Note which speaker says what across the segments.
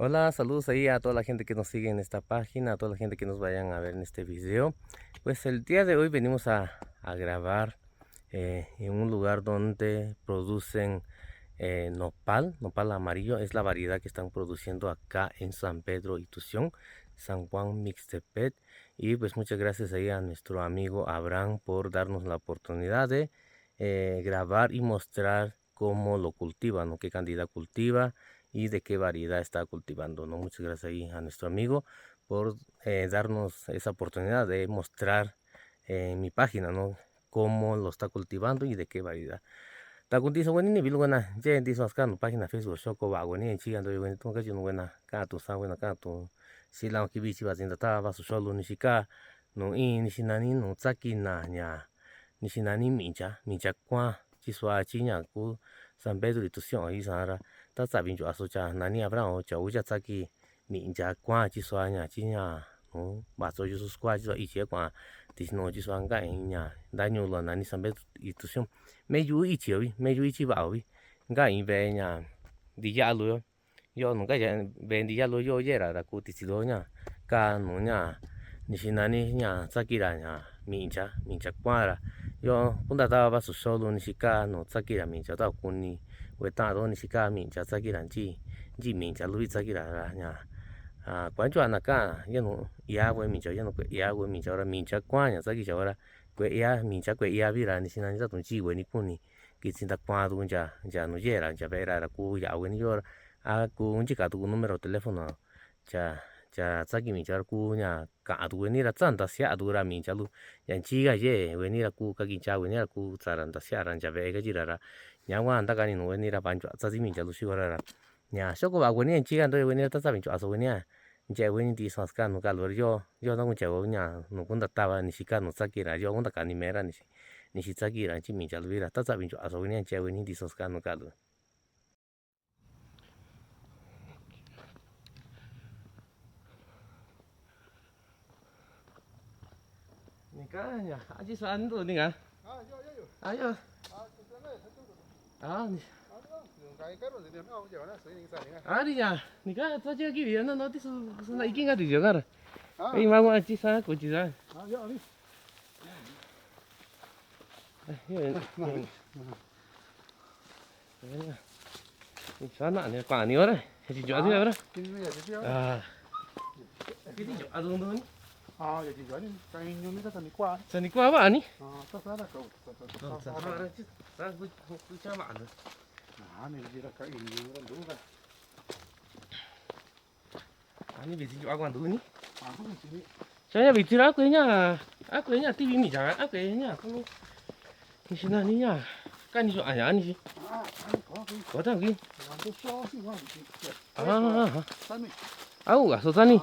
Speaker 1: Hola, saludos ahí a toda la gente que nos sigue en esta página, a toda la gente que nos vayan a ver en este video. Pues el día de hoy venimos a grabar en un lugar donde producen nopal amarillo. Es la variedad que están produciendo acá en San Pedro Itución, San Juan Mixtepet. Y pues muchas gracias ahí a nuestro amigo Abraham por darnos la oportunidad de grabar y mostrar cómo lo cultiva, ¿no? Qué cantidad cultiva y de qué variedad está cultivando, ¿no? Muchas gracias ahí a nuestro amigo por darnos esa oportunidad de mostrar en mi página, ¿no? Cómo lo está cultivando y de qué variedad. Takuntiso weni ni bilugana, je diso aska no página Facebook shoko ba weni chi ando weni to ka jinu wena ka tu sa wena ka tu sila ki bichi ba zinda ta ba su sholu ni shika no in ni shinani no tsaki na nya ni shinani mincha kwa chi swa chi nya ku San Pedro y Tución y Sara ta sa bin jo aso cha nani abra o cha uja tsaki mincha kwa chi swa nya chi nya no ba so ju su kwa chi swa i che kwa tisno chi swa nga nya daño lo nani San Pedro y Tución meju ichi vi meju ichi ba vi nga in ve nya di ya lu yo no ga ya ve di ya lu yo ye ra ku ti si do nya ka no nya ni shinani nya sakira nya mincha kwa ra yo punta ta ba su solo ni shika no sakira mincha ta kuni we ta do ni shika mincha sakira ji mincha lu sakira ra nya quan cho anh cả yên nó ia với mình cho yên nó ia với mình cho ra mình chắc qua nhà sao cái cho ra quê ia mình chắc quê ia vì là nên là tụi chị quê đi phun đi cái xin ta qua tụi cha nó dễ là cha bé ra cú ia với nhau cú chỉ cả tụi número teléfono cha cha sao cái mình cho cú nhà cả tụi ni là chân ta xia tụi ra mình cho lu nhà chị cái dễ với ni là cú cái cha với ni là cú cha ra ta xia ra cha bé cái gì ra nhà quan ta cái ni nó với ni là bán cho sao cái mình cho lu xíu ra nhà số của bà với ni chị cái tôi với ni ta sao mình cho số với ni je weni di sanska no kalor yo no che wo nya no kunda tawa ni shika no sakira yo kunda ka ni mera ni shi sakira chi mi jalvira ta sa bin jo aso weni je weni di sanska no kalor ni ka nya aji san do ni ga ayo ah ni ari ya ni ka ta je ki ya no ti su na ikin ga di jo ga ai ma wa chi sa ko chi sa sana ne pa ni ora chi jo di ora cái gì à đúng đúng
Speaker 2: giờ chị giỏi cái nhóm nó thật qua
Speaker 1: sao đi qua bạn đi
Speaker 2: tất cả là cậu
Speaker 1: sao ra chứ ra tôi cho bạn rồi
Speaker 2: này gì là cái gì nó đúng rồi
Speaker 1: 아니 bị gì quan đúng nhỉ
Speaker 2: không chỉ
Speaker 1: cho nhà bị gì ác quấy nhà tivi mì chẳng ác quấy nhà không như thế nào nhá cái gì à nhà gì có thằng gì 아우 가서 다니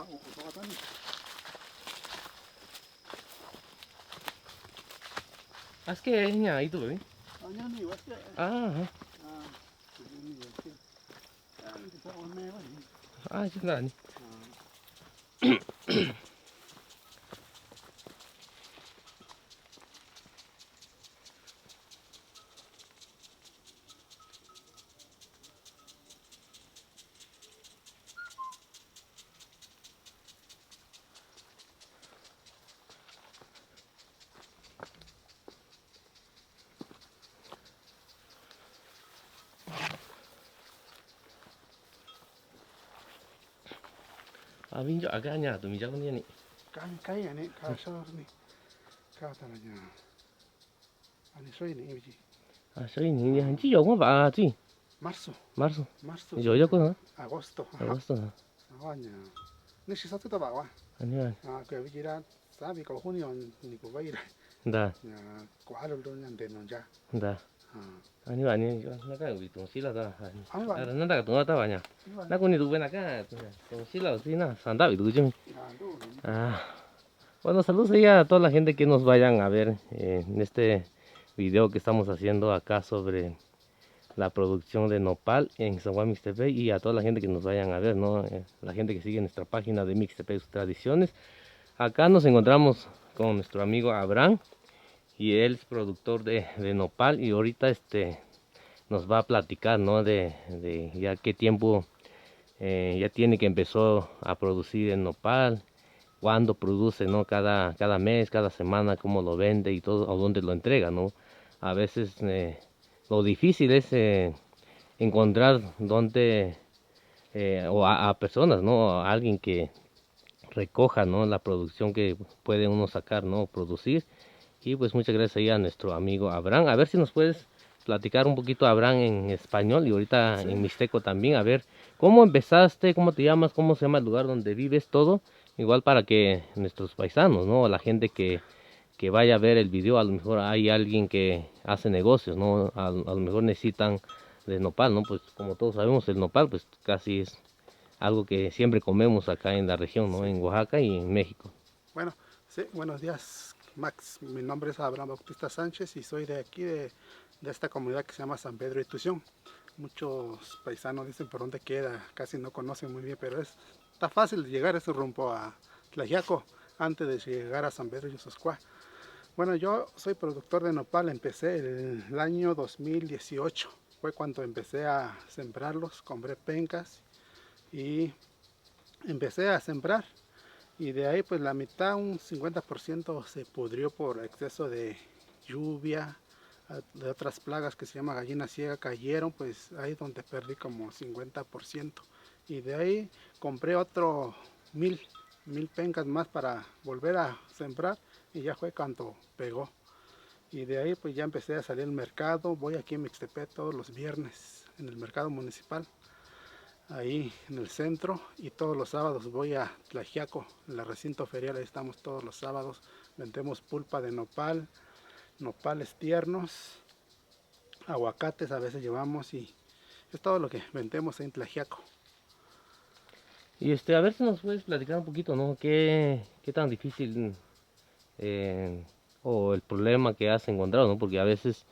Speaker 1: 아스케 냐 이도 왜 진짜 아니 아 민주 아가 아니야 또 민주 언니
Speaker 2: cái này cá sấu này cá ta là nhà anh xoay này gì
Speaker 1: 아 저희 이제 한 지 요거 봐지
Speaker 2: marzo
Speaker 1: marzo
Speaker 2: marzo
Speaker 1: 요요거
Speaker 2: agosto
Speaker 1: agosto
Speaker 2: aña nó sẽ sắp tới bảo
Speaker 1: 아니야
Speaker 2: cái gì đó giá bị cầu hôn nhon thì cũng vậy
Speaker 1: 다
Speaker 2: quá rồi luôn nhận tiền rồi cha
Speaker 1: 다 아니 나가 우리 동시라다 나가 동하다 와냐 나 군이 누구 나가 동시라 어디나 산다 우리 좀 bueno saludos ahí a toda la gente que nos vayan a ver en este video que estamos haciendo acá sobre la producción de nopal en San Juan Mixtepec y a toda la gente que nos vayan a ver, ¿no? La gente que sigue nuestra página de Mixtepec sus tradiciones. Acá nos encontramos con nuestro amigo Abraham y él es productor de nopal y ahorita nos va a platicar, ¿no? De ya qué tiempo ya tiene que empezó a producir el nopal, cuándo produce, ¿no? Cada mes, cada semana, cómo lo vende y todo, o dónde lo entrega, ¿no? A veces lo difícil es encontrar dónde, o a personas, ¿no? A alguien que recoja, ¿no? La producción que puede uno sacar, ¿no? Producir. Y pues muchas gracias ahí a nuestro amigo Abraham. A ver si nos puedes platicar un poquito, Abraham, en español y ahorita
Speaker 2: Sí.
Speaker 1: en mixteco también. A ver, ¿cómo empezaste? ¿Cómo te llamas? ¿Cómo se llama el lugar donde vives? Todo. Igual para que nuestros paisanos, ¿no? La gente que vaya a ver el video, a lo mejor hay alguien que hace negocios, ¿no? A lo mejor necesitan de nopal, ¿no? Pues como todos sabemos, el nopal pues casi es algo que siempre comemos acá en la región, ¿no?
Speaker 2: Sí.
Speaker 1: En Oaxaca y en México.
Speaker 2: Bueno, sí, buenos días, Max. Mi nombre es Abraham Bautista Sánchez y soy de aquí, de esta comunidad que se llama San Pedro y Tución. Muchos paisanos dicen por dónde queda, casi no conocen muy bien, pero está fácil de llegar ese rumbo a Tlaxiaco antes de llegar a San Pedro y Soscuá. Bueno, yo soy productor de nopal, empecé el año 2018. Fue cuando empecé a sembrarlos, compré pencas y empecé a sembrar. Y de ahí pues la mitad, un 50% se pudrió por exceso de lluvia, de otras plagas que se llama gallina ciega cayeron, pues ahí donde perdí como 50%. Y de ahí compré otro mil, mil pencas más para volver a sembrar y ya fue cuando pegó. Y de ahí pues ya empecé a salir al mercado, voy aquí en Mixtepec todos los viernes en el mercado municipal ahí en el centro, y todos los sábados voy a Tlaxiaco, en la recinto ferial, ahí estamos todos los sábados, vendemos pulpa de nopal, nopales tiernos, aguacates a veces llevamos, y es todo lo que vendemos en Tlaxiaco.
Speaker 1: Y a ver si nos puedes platicar un poquito, ¿no? ¿Qué tan difícil eh, o el problema que has encontrado, ¿no? Porque a veces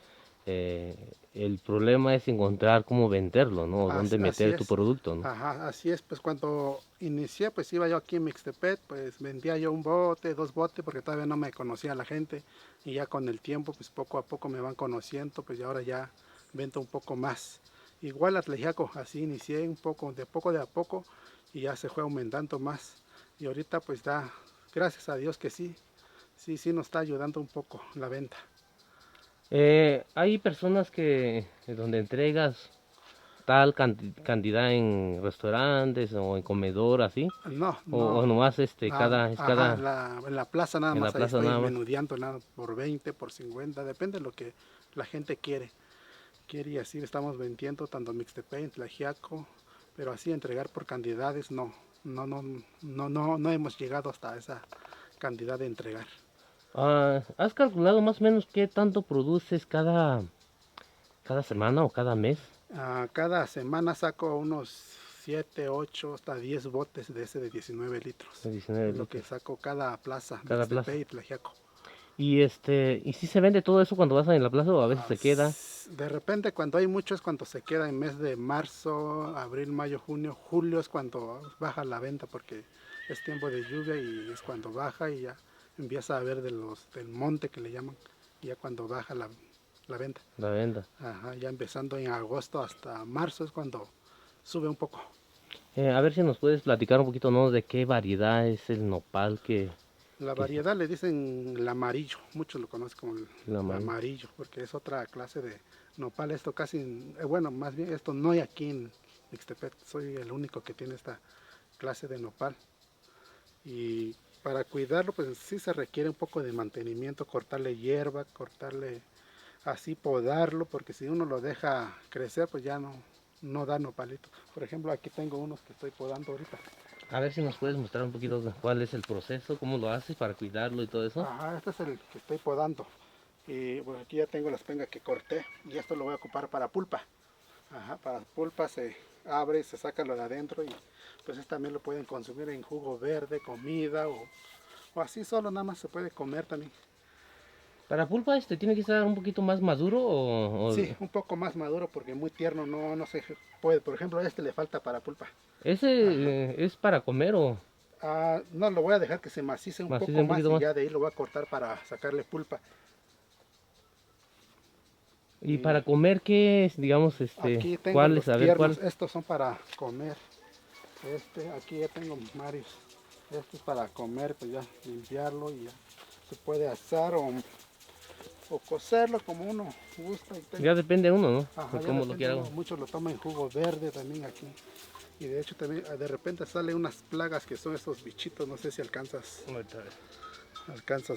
Speaker 1: eh, el problema es encontrar cómo venderlo, ¿no? O dónde
Speaker 2: Así
Speaker 1: meter tu
Speaker 2: es.
Speaker 1: producto, ¿no?
Speaker 2: Ajá, así es, pues cuando inicié, pues iba yo aquí en Mixtepec, pues vendía yo un bote, dos botes, porque todavía no me conocía la gente, y ya con el tiempo, pues poco a poco me van conociendo, pues y ahora ya vendo un poco más. Igual a Tlejaco, así inicié un poco de a poco, y ya se fue aumentando más. Y ahorita pues da, gracias a Dios que sí, sí nos está ayudando un poco la venta.
Speaker 1: Hay personas que donde entregas tal cantidad en restaurantes o en comedor así,
Speaker 2: No,
Speaker 1: o
Speaker 2: no.
Speaker 1: nomás es
Speaker 2: Ajá,
Speaker 1: cada
Speaker 2: en la plaza nada
Speaker 1: en la
Speaker 2: más, ahí
Speaker 1: plaza
Speaker 2: estoy
Speaker 1: nada más.
Speaker 2: menudeando nada por 20, por 50, depende de lo que la gente quiere. Quiere, y así estamos vendiendo tanto Mixtepec, Tlaxiaco, pero así entregar por cantidades no hemos llegado hasta esa cantidad de entregar.
Speaker 1: ¿Has calculado más o menos qué tanto produces cada semana o cada mes?
Speaker 2: Cada semana saco unos 7, 8, hasta 10 botes de ese de 19 litros.
Speaker 1: De 19
Speaker 2: Es lo que
Speaker 1: litros
Speaker 2: saco cada plaza,
Speaker 1: cada
Speaker 2: Mixtepec
Speaker 1: plaza.
Speaker 2: y Tlaxiaco.
Speaker 1: Y si se vende todo eso cuando vas en la plaza o a veces se queda.
Speaker 2: De repente cuando hay mucho es cuando se queda en mes de marzo, abril, mayo, junio, julio es cuando baja la venta porque es tiempo de lluvia y es cuando baja y ya empieza a ver del monte que le llaman, y ya cuando baja la venta.
Speaker 1: La venda.
Speaker 2: Ajá, ya empezando en agosto hasta marzo es cuando sube un poco.
Speaker 1: A ver si nos puedes platicar un poquito, ¿no? De qué variedad es el nopal
Speaker 2: La
Speaker 1: que se
Speaker 2: variedad le dicen el amarillo, muchos lo conocen como
Speaker 1: la
Speaker 2: el
Speaker 1: maíz.
Speaker 2: amarillo, porque es otra clase de nopal. Esto casi, bueno, más bien esto no hay aquí en Mixtepec, soy el único que tiene esta clase de nopal. Y para cuidarlo, pues sí se requiere un poco de mantenimiento, cortarle hierba, cortarle así, podarlo, porque si uno lo deja crecer, pues ya no da nopalito. Por ejemplo, aquí tengo unos que estoy podando ahorita.
Speaker 1: A ver si nos puedes mostrar un poquito de cuál es el proceso, cómo lo haces para cuidarlo y todo eso.
Speaker 2: Ajá, este es el que estoy podando. Y bueno, aquí ya tengo las pengas que corté y esto lo voy a ocupar para pulpa. Ajá, para pulpa se abre y se saca lo de adentro, y pues también lo pueden consumir en jugo verde, comida, o así solo nada más se puede comer también.
Speaker 1: Para pulpa tiene que estar un poquito más maduro
Speaker 2: Sí, un poco más maduro porque muy tierno no se puede. Por ejemplo, a este le falta para pulpa.
Speaker 1: ese
Speaker 2: Ajá.
Speaker 1: es para comer o
Speaker 2: No, lo voy a dejar que se macice un
Speaker 1: macizo
Speaker 2: poco
Speaker 1: un
Speaker 2: más
Speaker 1: poquito
Speaker 2: y
Speaker 1: más.
Speaker 2: ya de ahí lo voy a cortar para sacarle pulpa.
Speaker 1: Y
Speaker 2: Y
Speaker 1: para comer, ¿qué es, digamos,
Speaker 2: aquí tengo
Speaker 1: cuáles?
Speaker 2: los
Speaker 1: A ver,
Speaker 2: tiernos,
Speaker 1: ¿cuál?
Speaker 2: estos son para comer. Aquí ya tengo varios. Este es para comer, pues ya limpiarlo y ya se puede asar o cocerlo como uno gusta.
Speaker 1: Ya depende uno, ¿no?
Speaker 2: Ajá,
Speaker 1: De
Speaker 2: ya
Speaker 1: cómo lo
Speaker 2: depende
Speaker 1: quiera.
Speaker 2: uno, muchos lo toman en jugo verde también aquí. Y de hecho también de repente salen unas plagas que son estos bichitos, no sé si alcanzas a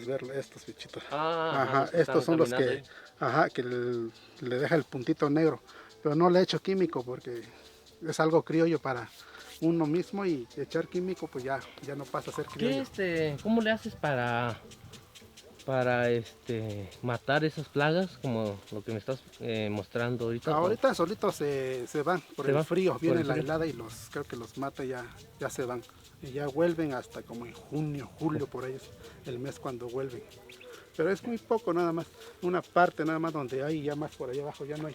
Speaker 2: ver estos bichitos.
Speaker 1: Ajá, los que
Speaker 2: Estos
Speaker 1: están
Speaker 2: son los
Speaker 1: caminando ahí.
Speaker 2: que le deja el puntito negro. Pero no le echo químico porque es algo criollo para uno mismo y echar químico pues ya no pasa a ser criollo.
Speaker 1: ¿Cómo le haces para matar esas plagas como lo que me estás mostrando ahorita?
Speaker 2: Ahorita solitos se van por
Speaker 1: ¿Se
Speaker 2: el
Speaker 1: van
Speaker 2: frío,
Speaker 1: por
Speaker 2: viene
Speaker 1: el
Speaker 2: la
Speaker 1: frío?
Speaker 2: helada y creo que los mata y ya se van. Y ya vuelven hasta como en junio, julio, por ahí es el mes cuando vuelven. Pero es muy poco nada más, una parte nada más donde hay, ya más por allá abajo ya no hay.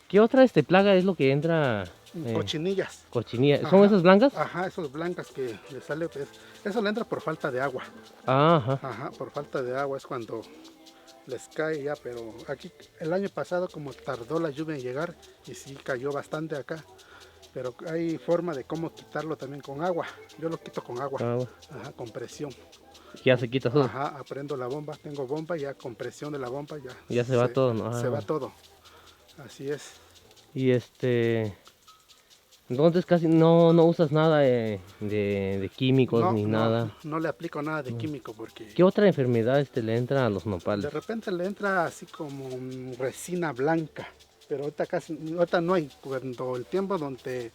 Speaker 1: ¿Qué otra plaga es lo que entra?
Speaker 2: Cochinillas.
Speaker 1: Cochinilla. ¿Son
Speaker 2: Ajá,
Speaker 1: esas blancas?
Speaker 2: ajá, esos blancas que le sale, pues, eso le entra por falta de agua.
Speaker 1: Ajá.
Speaker 2: Ajá, por falta de agua es cuando les cae ya, pero aquí el año pasado como tardó la lluvia en llegar y sí cayó bastante acá, pero hay forma de cómo quitarlo también con agua. Yo lo quito con agua,
Speaker 1: Agua.
Speaker 2: ajá, con presión.
Speaker 1: Ya se quita todo.
Speaker 2: Ajá, aprendo la bomba, tengo bomba, ya con presión de la bomba ya
Speaker 1: Ya se va todo, ¿no?
Speaker 2: se va todo. Así es.
Speaker 1: Y entonces casi no usas nada de químicos
Speaker 2: No,
Speaker 1: ni nada.
Speaker 2: no le aplico nada de químico porque
Speaker 1: ¿Qué otra enfermedad le entra a los
Speaker 2: de
Speaker 1: nopales?
Speaker 2: repente le entra así como resina blanca, pero ahorita no hay. Cuando el tiempo donde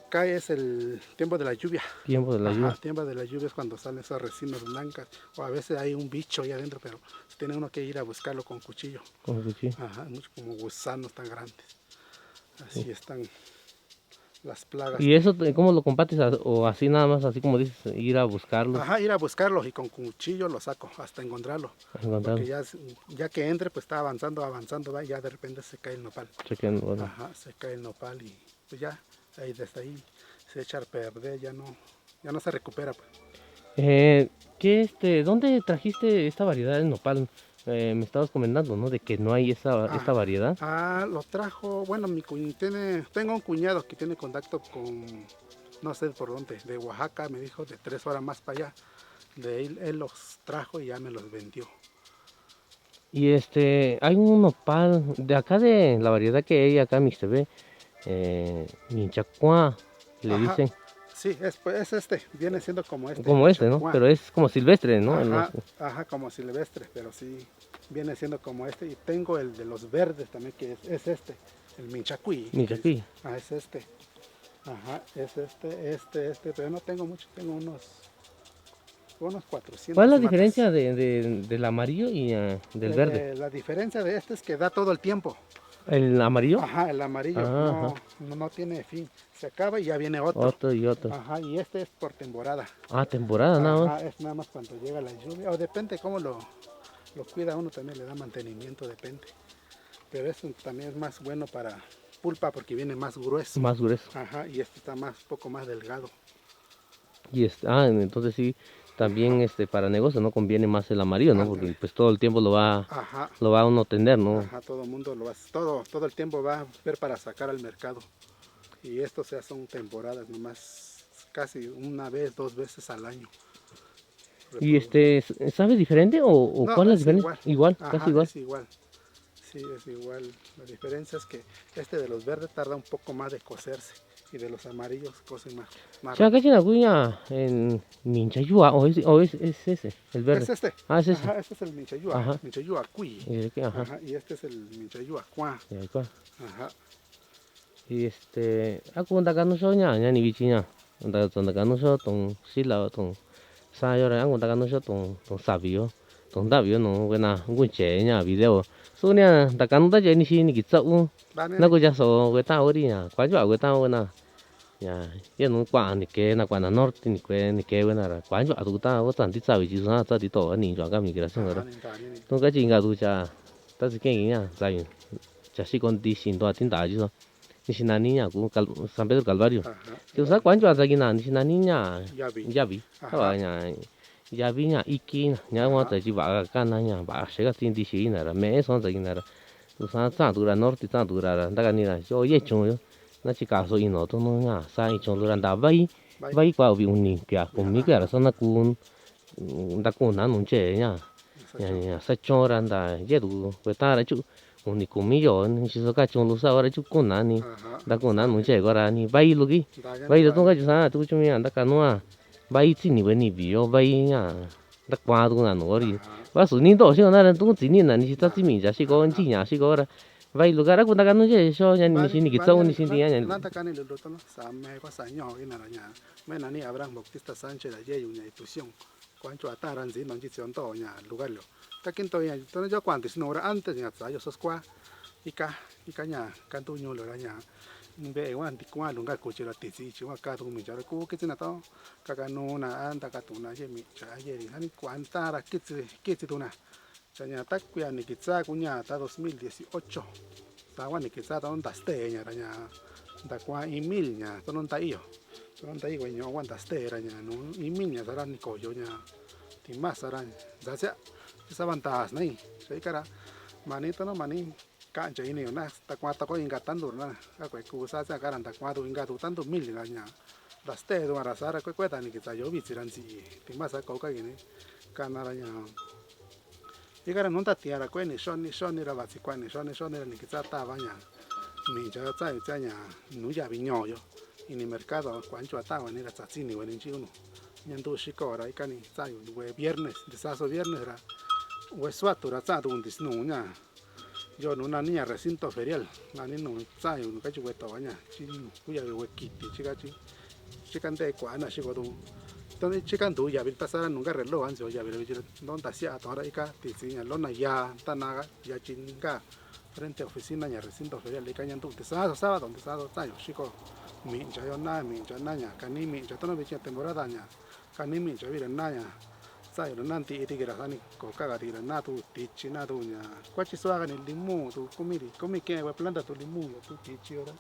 Speaker 2: cae es el tiempo de la lluvia.
Speaker 1: Tiempo de la
Speaker 2: Ajá,
Speaker 1: lluvia.
Speaker 2: tiempo de la lluvia es cuando salen esas resinas blancas. O a veces hay un bicho ahí adentro, pero tiene uno que ir a buscarlo con cuchillo.
Speaker 1: Con cuchillo.
Speaker 2: Ajá, muchos como gusanos tan grandes. Así están las plagas.
Speaker 1: ¿Y eso cómo lo combates? ¿O así nada más, así como dices, ir a buscarlos?
Speaker 2: Ajá, ir a buscarlos y con cuchillo lo saco hasta encontrarlo. Porque ya que entre, pues está avanzando, va, y ya de repente se cae el nopal.
Speaker 1: Bueno.
Speaker 2: Ajá, se cae el nopal y pues ya, desde ahí se echa a perder, ya no se recupera, pues.
Speaker 1: ¿Dónde trajiste esta variedad de nopal? Me estabas comentando, ¿no? De que no hay esta variedad.
Speaker 2: Lo trajo, bueno, tengo un cuñado que tiene contacto con, no sé por dónde, de Oaxaca, me dijo, de 3 horas más para allá. De ahí él los trajo y ya me los vendió.
Speaker 1: Y hay un nopal de acá de la variedad que hay acá en Mixtebé, Minchacuá, le
Speaker 2: Ajá,
Speaker 1: dicen.
Speaker 2: sí, viene siendo como
Speaker 1: Como ¿no?
Speaker 2: Chacuá.
Speaker 1: Pero es como silvestre, ¿no?
Speaker 2: Ajá, como silvestre, pero sí, viene siendo como este. Y tengo el de los verdes también, que es el Minchacuí.
Speaker 1: Minchacuí.
Speaker 2: Es este. Ajá, es pero no tengo mucho, tengo unos 400.
Speaker 1: ¿Cuál es la
Speaker 2: matas.
Speaker 1: diferencia del amarillo y del verde?
Speaker 2: La diferencia de este es que da todo el tiempo.
Speaker 1: ¿El amarillo?
Speaker 2: Ajá, el amarillo no tiene fin. Se acaba y ya viene otro.
Speaker 1: Otro y otro.
Speaker 2: Ajá, y este es por temporada.
Speaker 1: Temporada nada más.
Speaker 2: Es nada más cuando llega la lluvia. O depende cómo lo cuida uno, también le da mantenimiento, depende. Pero este también es más bueno para pulpa porque viene más grueso.
Speaker 1: Más grueso.
Speaker 2: Ajá, y este está poco más delgado.
Speaker 1: Y entonces sí, también para negocio no conviene más el amarillo, ¿no? Porque pues todo el tiempo lo va a uno tener, ¿no?
Speaker 2: Ajá, todo el mundo lo va, todo el tiempo va a ver para sacar al mercado. Y estos ya son temporadas nomás, casi una vez, 2 veces al año.
Speaker 1: ¿Y sabe diferente o
Speaker 2: No,
Speaker 1: cuál es la diferencia? Igual,
Speaker 2: Ajá,
Speaker 1: casi igual.
Speaker 2: es igual. Sí, es igual. La diferencia es que de los verdes tarda un poco más de cocerse y de los amarillos cocen más
Speaker 1: Ya
Speaker 2: rápido.
Speaker 1: casi la cuña en Minchayua o es ese, el verde.
Speaker 2: Es este.
Speaker 1: Es ese.
Speaker 2: Ajá, este es el Minchayua.
Speaker 1: Ajá.
Speaker 2: Minchayua Cuy.
Speaker 1: Ajá.
Speaker 2: Ajá, y este es el Minchayua Cuá. Ajá.
Speaker 1: Y aku nda no soña ni bichiña. Nda no so tong sila tong sa yo ra nda no so tong sabio. Tong davio no buena ngunche nya video. Sunya nda da je ni si ni ki tsau. Na ko ja so we ta ori nya. Kwa jwa we ta na. Ya, ya no kwa ni ke na kwa na norte ni ke we na ra. Kwa jwa tu ta wo tan ti tsau ji sa ta ti to ni jwa ga migración ra. Tong ka jinga tu cha ta si ke nya za yin. Cha si con di sin do tin da ji so. Ni si na niña ku San Pedro Calvario. Yo sa kwa jwa za gi na ni si na niña. Ya vi. Ta ba nya. Ya vi nya iki nya wa ta ji ba ka na nya ba se ga tin di si na ra me so za gi na ra. Tu sa ta tu ra norte ta tu ra da ga ni ra yo ye chung yo. Na chỉ cả số in nó tôi nói sa in chung rồi đã bay vay qua bị uni kia cùng mi kia là sao nó cũng đã cũng nán nung chơi nha nhà sa cho ra da je du với ta là chú uni cùng mi rồi chỉ số cái chung lúc sau là chú cũng nán ni đã cũng nán nung chơi qua ra ni vay luôn đi vay rồi tôi cái chú sao tôi chú mi ăn đã cả nó vay chỉ ni với ni bị rồi vay nha đã qua tôi nán nó đi và số ni đó chứ nó là tôi chỉ ni là ni ta chỉ mình ra chỉ có chỉ nhà chỉ có ra vay lúc cái cũng đã cái nó chơi cho nhà ni xin ni cái trâu ni xin đi nhà
Speaker 2: nanta cani lo tono sa me ko sa nyo ina ra nya me nani Abraham Bautista Sánchez da ye yunya institución cuancho ataran zin non jition to nya lugar lo takin to nya tono yo cuantes no hora antes nya sa yo sos kwa ika nya cantu nyo lo ra nya be wan ti kwa lunga ko chira ti si chi wa ka tu mi jara ku ke tina to ka ka no na anta ka tu na ye mi cha ye ri hani cuanta ra kitsi tu na cha nya tak ku ya ni kitsa ku nya ta 2018 tawa ni kitsa ta on taste nya ra nya da qua email nya to non ta io nyo wan taste ra nya no email nya sara ni ko yo nya ti mas sara za sa vantas nai sai kara mani to no mani ka cha ini na ta qua ta ko inga tandu na ka ku sa kara ta qua tu inga tu tandu mil ra nya taste do ara sara ko ta ni kitsa yo bi tsiran si ti mas ka ka ni kana ra nya Igara non ta tiara ko ni shoni ra basi kwa ni shoni ra ni kitsa ta baña mi ja cha nya nu ya viño yo in el mercado cuancho ata ni ra tsatsini wen chi uno nyandu shikora ikani sa yu we viernes de saso viernes ra we suatu ra tsa un disnu nya yo no una niña recinto ferial la ni no sa yu ka chu we to baña chi ku ya we kiti chi kan te kwa na shi go du Entonces, chican tú ya vi pasar nunca reloj ancho ya vi donde hacía ahora ica tiziña lona ya tanaga ya chinga frente a oficina ya recinto ferial le cañan tú te sábado donde sábado tayo chico mi ya naña cani mi ya tono bicha temporada ña cani mi ya vira naña sayo nanti iti que rasani coca gatira na tu tichi na tu ña cuachi suaga ni limu tu comi que planta tu limu tu tichi ora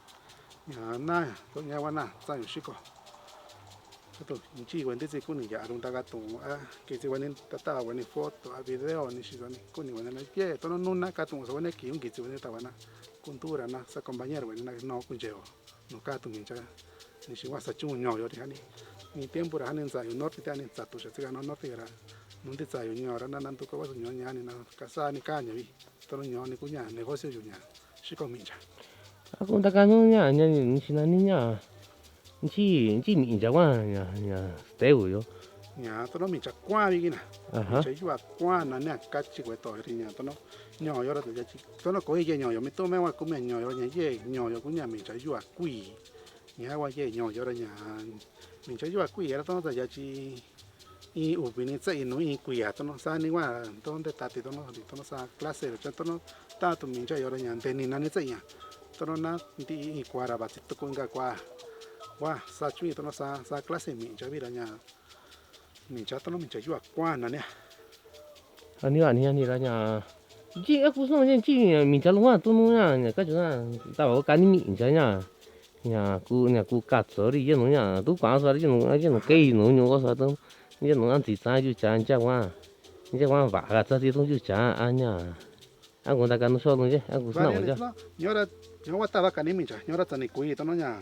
Speaker 2: ña na to ña wana sayo chico to inchi wende se kuni ya runda gato que se wende tata wende foto a video ni si wende kuni wende na ye to no nuna kato so wende ki un ki wende tawana cultura na sa compañero wende na no kunjeo no kato mincha ni si wasa chu nyo yo hani ni tiempo ra hanen sa yo norte tani sa tu se no norte ra munde sa yo nyo ra na nan to ko wasu nyo nya ni na kasa ni kanya vi to no nyo ni kunya negocio yo nya si ko mincha
Speaker 1: aku tak kanu nya ni sinani nya chi mi ja wa nya steu yo
Speaker 2: nya to no mincha kwa vi na
Speaker 1: aha
Speaker 2: che yua kwa na na kachi we to ri nya to no nyo yo ra to ya chi to no ko ye nyo yo mi to me wa ku me nyo yo nya ye nyo yo ku nya mi cha yua kui nya wa ye nyo yo ra nya mi cha yua kui ra to no ya chi y ubini tsa inu i kui ya to no sa ni wa to de ta ti to no sa clase ro to no ta to mi cha yo ra nya de ni na ni tsa ya to no na ti i kwa ra ba ti to ku nga kwa wa sa chui to no sa clase mi cha vi ra nya mi cha to no mi cha yua kwa na ne
Speaker 1: ani ra nya chi aku so nya chi mi cha lu wa tu nu nya ka chu na ta ba ka ni mi cha nya ku ka so ri ye nu nya tu kwa so ri ye nu ke nu nyu ko sa tu ye nu an ti sa ju cha wa ga sa ti tu ju cha a nya aku ta ka nu so lu je aku sa na ja
Speaker 2: Ñora ñora tava canimicha, ñora tanicuí, tono ña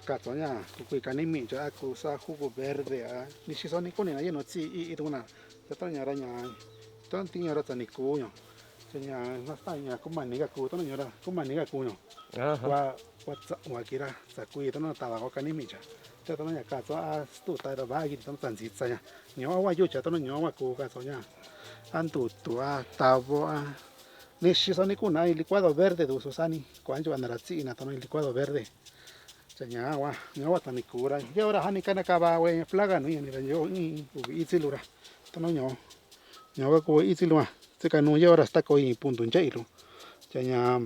Speaker 2: catoña, cucuy canimicha, aku sa jugo verde, ni si son ni cuni na lleno tsi y tuna, tono ñora ña, tono ti ñora tanicuño, ña no está ña kumaniga ku, tono ñora kumaniga kuño, wa kira sacuy, tono tava canimicha, tono ña cato a stuta da bagi, tono tanzitza ña, ño wa yucha, tono ño wa ku cato ña, antu tu a tavo a ni shisoni kuna el licuado verde de usani cuancho andaratsi na tono el licuado verde seña agua tani cura y ahora hani kana kaba we plaga no ni yo ubi itilura tono ño ga ko itilua se kanu y ahora está ko punto njailo seña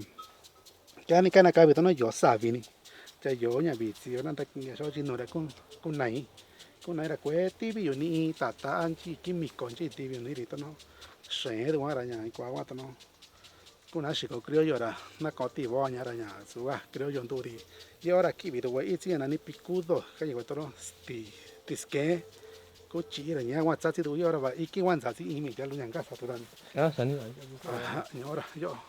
Speaker 2: yani kana kabe tono yo sabi ni cha yo nya bi si na ta kinga so chi no ra kun nai ra kwe tibi yo ni tata anchi kimiko chi tibi ni ri tono se de wa ra nya kwa tono kuna shiko criollo ra na koti boña ra nya suga criollo nduri y ahora aquí video we itsi na ni picudo ka llevo toro tisque có chỉ là nhà quan sát thì tôi rồi ý kiến quan sát thì mình cho luôn nhà cái sao tôi
Speaker 1: sani
Speaker 2: ahora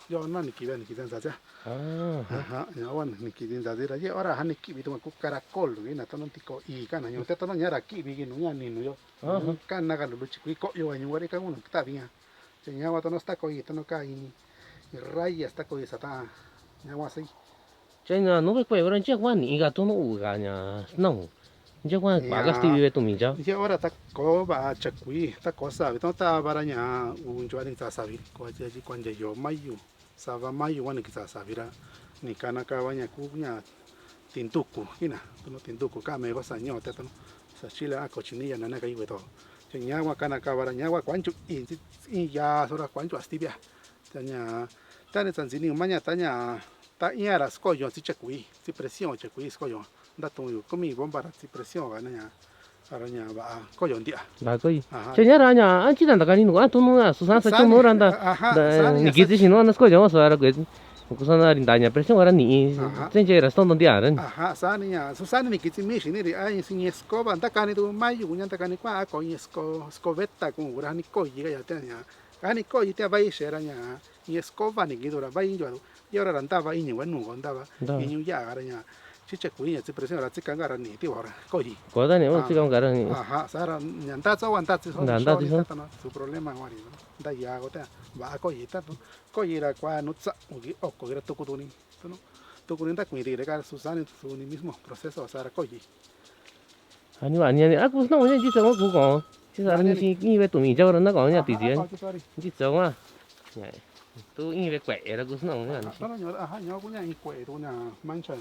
Speaker 2: yo no ni kiben saja
Speaker 1: ah
Speaker 2: yo wan ni kiben saja ra yo ahora han ni kibi tu ku caracol ni na tono tiko i kana yo te tono nyara kibi gi no ya ni no yo kana ga lu chiku ko yo ni wari ka uno está bien ya wa tono está ko i tono ka i raya está ko i sata ya wa sai
Speaker 1: cho nên nó phải quay vào chiếc quan nhị cả tôi nó ủ cả nhà nông chiếc quan bà cái tivi về tụi mình cháu
Speaker 2: ya ahora ta ko ba chakui ta ko sabe tono ta bara nya un jo ni ta sabe ko je ji kwanje yo mayu sava mayu wan ki ta sabe ra ni kana ka banya ku nya tintuku ina tono tintuku ka me go saño te tono sa chile a cochinilla na ka iwe to nya wa kana ka bara nya wa kwanchu in ya sora kwanchu astibia ta nya ta ne tan sini maña ta nya ta iara skoyo si chakui si presión chakui skoyo da tu komi bomba si presión ga nya araña ba koyo ndia
Speaker 1: bà coi cho nhớ ra nhà anh chỉ là cái nó tôi nó susan sa chung nó ra da ni kiti si no nó coi giống sao ra cái cũng sao là đại nhà presión ra ni trên chơi là xong donde à
Speaker 2: aha sania susana ni kiti mi shini ri ai sin escoba anda kani tu mayu nya anda kani kwa ko escobeta con ura ni ko yiga ya te nya kani ko yite vai shera nya ni escoba ni gidura vai yo y ahora andaba y ni bueno andaba y ni ya gara nya chiche kuinya si presión ra tsika gara ni ti ora ko yi
Speaker 1: có đây này ông chỉ còn cái này
Speaker 2: aha sara nya nda so anda so su problema ngari da ya go ta ba ko yi ta ko yi ra kwa no tsa ugi o ko gira to ko ni to no to ko nda kuiri re gara susana su ni mismo proceso sara ko yi
Speaker 1: 아니 아 무슨 오늘 진짜 뭐 그거 진짜 아니 이왜 또 미자 그러나 거 아니야 뒤지 진짜 와 또 이왜 quẹt 무슨 오늘 아니
Speaker 2: nó nhỏ aha nhỏ cũng nhà quẹt tôi nhà mang chơi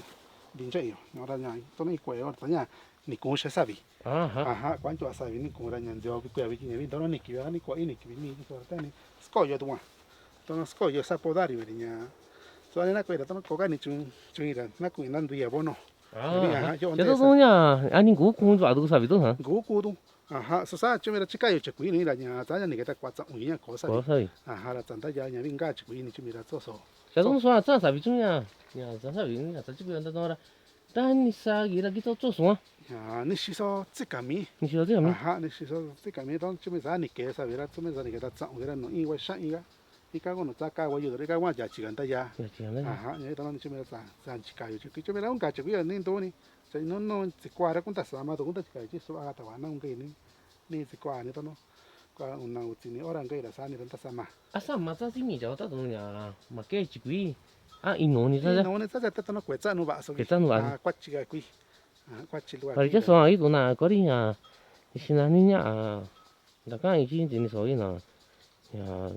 Speaker 2: đình chơi nhỏ ra nhà tôi nói quẹt ở nhà ni cũng sẽ sabi aha quan trọng sabi ni cũng ra nhà giờ bị quẹt bị gì vậy tôi nói kia ni quẹt ni kia mi tôi nói ni scoglio tôi nói scoglio sa podari vậy nhà cho nên là quẹt tôi nói có cái ni chung chung ra nó cũng nên đuổi abono
Speaker 1: 저 또냐 아니 그 공주 아도 사비도 하
Speaker 2: 고고도 aha sasa chumera chikayo chakui ni la nya ta ni kita kwatsa unya ko sa aha la tanta ya nya vinga chakui ni chumera soso
Speaker 1: 저 동서 자 사비 중이야 야 사비 야 저기 온다 너라 단 사기라 기도 쪼소
Speaker 2: ya ni shiso tsikami
Speaker 1: ni 시도 되면
Speaker 2: aha ni shiso tsikami don chumera ni ke sa vera chumera ni kita tsa unya no iwa sha iga ika go no tsaka wa yu re ga wa ja chiganta ya aha ni don chumera sa chikayo chumera un ka chakui ni do ni no si qua cũng ta sama tu cũng ta chỉ chỉ số aga ta wana un cái ni si qua ni to no qua un na uti ni orang cái là sa ni ta sama
Speaker 1: asa masa si mi jao ta donya ma ke chikui a ino ni sa
Speaker 2: no ni sa ta no kwetsa no ba so
Speaker 1: kwetsa no ba
Speaker 2: kwa chi ga kui kwa chi lu
Speaker 1: ari cho so ai do na ko ri nya sinani nya da kan i jin ni so ina ya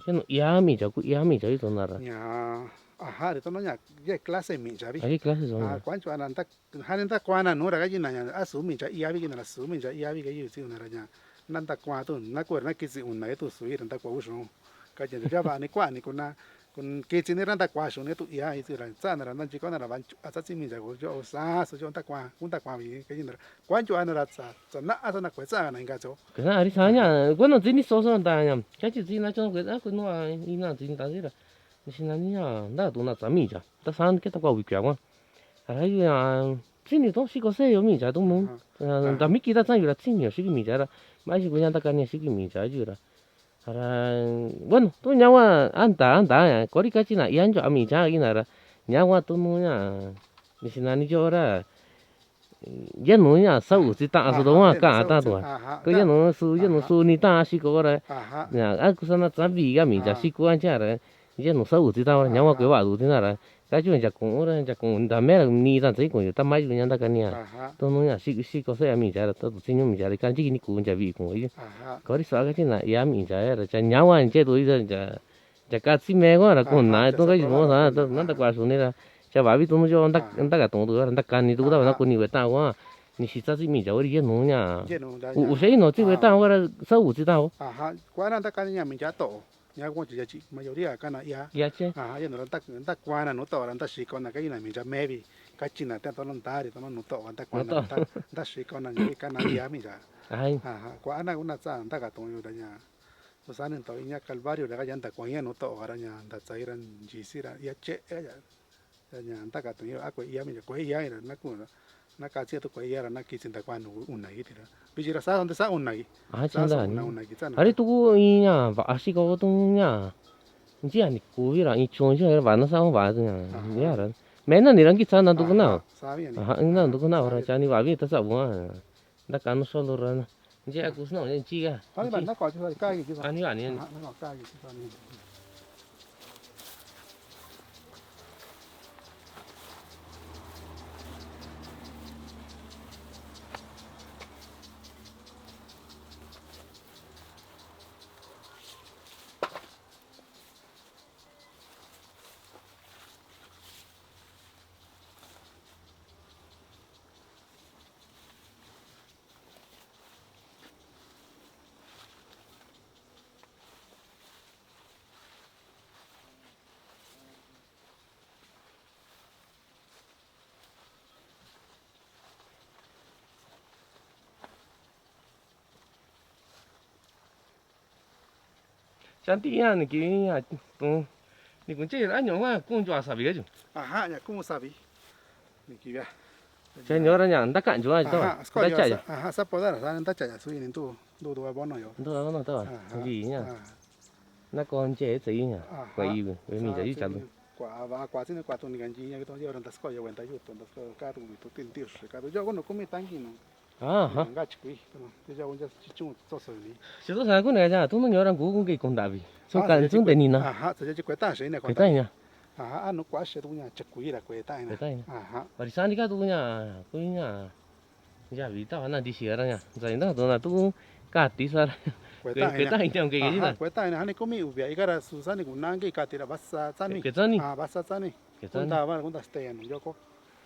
Speaker 1: cái ya mi jao ku ya mi jao do na ra
Speaker 2: ya aha de to no nya ye clase mi ja bi
Speaker 1: ai clase so
Speaker 2: quan cho an ta han ta qua na no ra ga yin na nya a su mi ja ya bi na su mi ja ya bi ga yu si na ra nya nan ta qua tu na ko na ki si un na tu su i ran ta kwa u so ka je ja ba ni qua ni kuna kun ki chi ni ran ta qua so ne tu ya i si ra sa na ran nan chi ko na ra ban a sa si mi ja go jo sa so jo ta qua un ta qua bi ga yin ra quan cho an ra sa na a sa na kwa sa na inga cho
Speaker 1: cái này sao nhá quên nó chỉ đi số số ta nhá cái chỉ là cho cái cái nó ý là chỉ ta thế là xin anh nhá đã tụi nó chấm mì chả ta sáng cái ta qua bị kéo quá hay là xin thì tốt xí có xe mì chả đúng không ta mít kia ta sang là xin nhiều xí cái mì chả là mấy xí của nhà ta cái này xí cái mì chả chứ là bueno tôi nhau à anh ta có đi cái gì này anh cho mì chả cái này là nhau à tôi nói nhá xin anh cho ra dân nó nhá sau chỉ ta số đó cả ta rồi cái dân nó su ni ta xí có ra nhà anh cứ nói chấm mì cái mì chả xí của anh chả rồi dân nó sau chỉ ta rồi nhau cái bảo thế nào rồi cái chuyện chả cũng đam mê là ni ta thấy cũng ta mấy người nhà ta cái này tôi nói là xí có xe mì chả là tôi xin nhau mì chả là cái gì ni cũng chả bị cũng ấy có đi xóa cái chuyện này ya mì chả là chả nhau anh chơi tôi giờ chả cá xí mè quá là cũng nãy tôi cái gì mà sao tôi nó ta qua xuống đây là chả bảo biết tôi nó cho anh ta cả tổng tôi anh ta can ni tôi đâu nó cũng nhiều tao quá你是这是米酒的热农呀？有谁农这个当我的手五知道？qua
Speaker 2: 那ta cái nhà mình trả tổ nhà quan chỉ chị mà nhiều đi à cái này
Speaker 1: ya chứ
Speaker 2: giờ nó ta qua là nó tổ là ta xí con là cái này mình trả mẹ vì cái chuyện là ta nó ta thì nó tổ ta qua là ta xí con là cái này ya mình trả qua na cũng là sao ta cả tổ yêu đấy nhà số sáng nên tổ nhà calvario là cái nhà ta qua nhà nó tổ ở nhà ta chạy ra chỉ xí là ya chết cái nhà ta cả tổ yêu ác quỷ ya mình quỷ ya là nó cũng na kachi tu kwai yara na kitchen ta kwan unagi tira bijira sa donde sa unagi
Speaker 1: 아,
Speaker 2: sa so
Speaker 1: 진짜.
Speaker 2: unagi sa
Speaker 1: 아래 두고 이냐, 아시고 동냐. 이제 아니 고비라 이 좋은지 많은 상황 맞으냐. 야라. 맨날 이런 게 있잖아 누구나.
Speaker 2: sabi yan
Speaker 1: 아, 응나 누구나 오라 자니 와비 또 싸워. 나 간호 솔로라. 이제 아구스나 이제 지가.
Speaker 2: Ano ba na ko sa kagi kita
Speaker 1: 아니 아니.
Speaker 2: na ko kagi kita ni
Speaker 1: 잔띠야 느낌이야. 또 니군 제일 안녕아 공주 사비가 좀.
Speaker 2: aha ya como sabi ni kibia
Speaker 1: 제 여러냐 안 닦아 안 좋아하지 또.
Speaker 2: aha sko yo
Speaker 1: 닦아야.
Speaker 2: aha sa podar sa nda cha ya su ni tu do do bono yo
Speaker 1: 너 나나 또. 저기냐.
Speaker 2: ah
Speaker 1: 나 건제 제이냐. quay với mình giải chặt luôn.
Speaker 2: quả xin quả tôi nghĩ gì cái tôi giờ đangsko yo wenta yo tôisko ka tu tu tin tiêu ka tu yo kono kumi tangi no
Speaker 1: 아, 하.
Speaker 2: nga chikui to yo 혼자 집중 또 소리
Speaker 1: 저도 살고 내가 돈은 여랑 고군게 공답이. 잠깐 좀 되니나.
Speaker 2: aha so yo chikui ta shi ne
Speaker 1: cái tay nha.
Speaker 2: aha no quả shi tu nya chikui la kue ta
Speaker 1: cái
Speaker 2: na
Speaker 1: tay.
Speaker 2: aha
Speaker 1: Bari sanika tu nya, tu nya. Ya vita wana di sierra nya. Sai nda dona tu ka ti sar. cái tay trong cái gì
Speaker 2: aha
Speaker 1: nè.
Speaker 2: kue ta na hani komi ubia igara susani kunangi katira basa tsani
Speaker 1: cái chân đi.
Speaker 2: ah basa tsani
Speaker 1: cái chân.
Speaker 2: kunta ba kunta stay no yo ko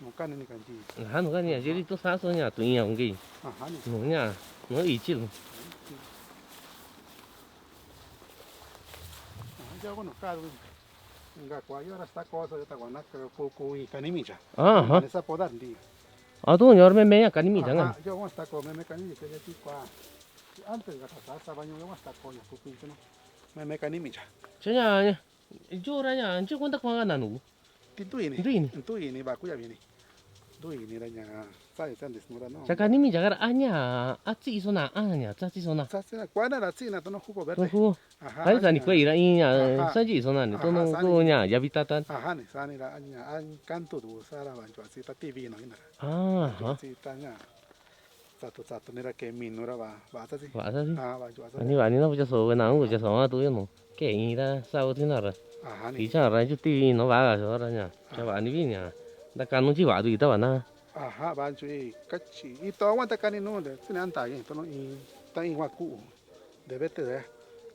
Speaker 2: no kan ni kan ji
Speaker 1: Hắn cái nhà chỉ tu sa số nhà tu nya ông cái.
Speaker 2: aha ni
Speaker 1: Nó nya, nó ý chí luôn.
Speaker 2: yo kono ka tu nga kwa yo sta cosa yo ta wana ko i kanimicha
Speaker 1: 아, 하.
Speaker 2: esa podar ndi
Speaker 1: 아, 또 여름에 매야 까님이 장아.
Speaker 2: yo vamos a estar con me canimi que ya tipo antes de pasar baño yo vamos a estar con ya pupi no me canimicha
Speaker 1: 저냐, 저라냐, 저 건다 광가 나누고.
Speaker 2: tintuini
Speaker 1: Tintuini.
Speaker 2: tintuini ba kuya viene tuini la nya sai san desnuda no
Speaker 1: 자, 까님이 장아 아냐, 아찌 이소나 아냐, 짜찌 소나.
Speaker 2: sa se cuana la china to no jugo verde
Speaker 1: 그
Speaker 2: ajá
Speaker 1: 아니 산이 quay 이냐,
Speaker 2: 아하.
Speaker 1: 산지 이소나니
Speaker 2: 아하,
Speaker 1: 또는
Speaker 2: 산이.
Speaker 1: 그냐, 야비따단.
Speaker 2: ajá ni sani la nya an canto du sara banjo así ta tv no ina
Speaker 1: 아, 하.
Speaker 2: así ta nya sato nera que minura ba ta si
Speaker 1: 와사지.
Speaker 2: ah banjo así
Speaker 1: 아니 아니나 보자서 왜 나온 거자서 아 또요 뭐. 게이다 싸우지나라.
Speaker 2: ajá ni
Speaker 1: 이잖아, 저 TV 너 와가서라냐. 저 아니 비냐. 나 까는지 와도 있다 와나.
Speaker 2: ajá banjo y cachi y todo aguanta cani no de tiene anta bien to no y ta igual cu de vete de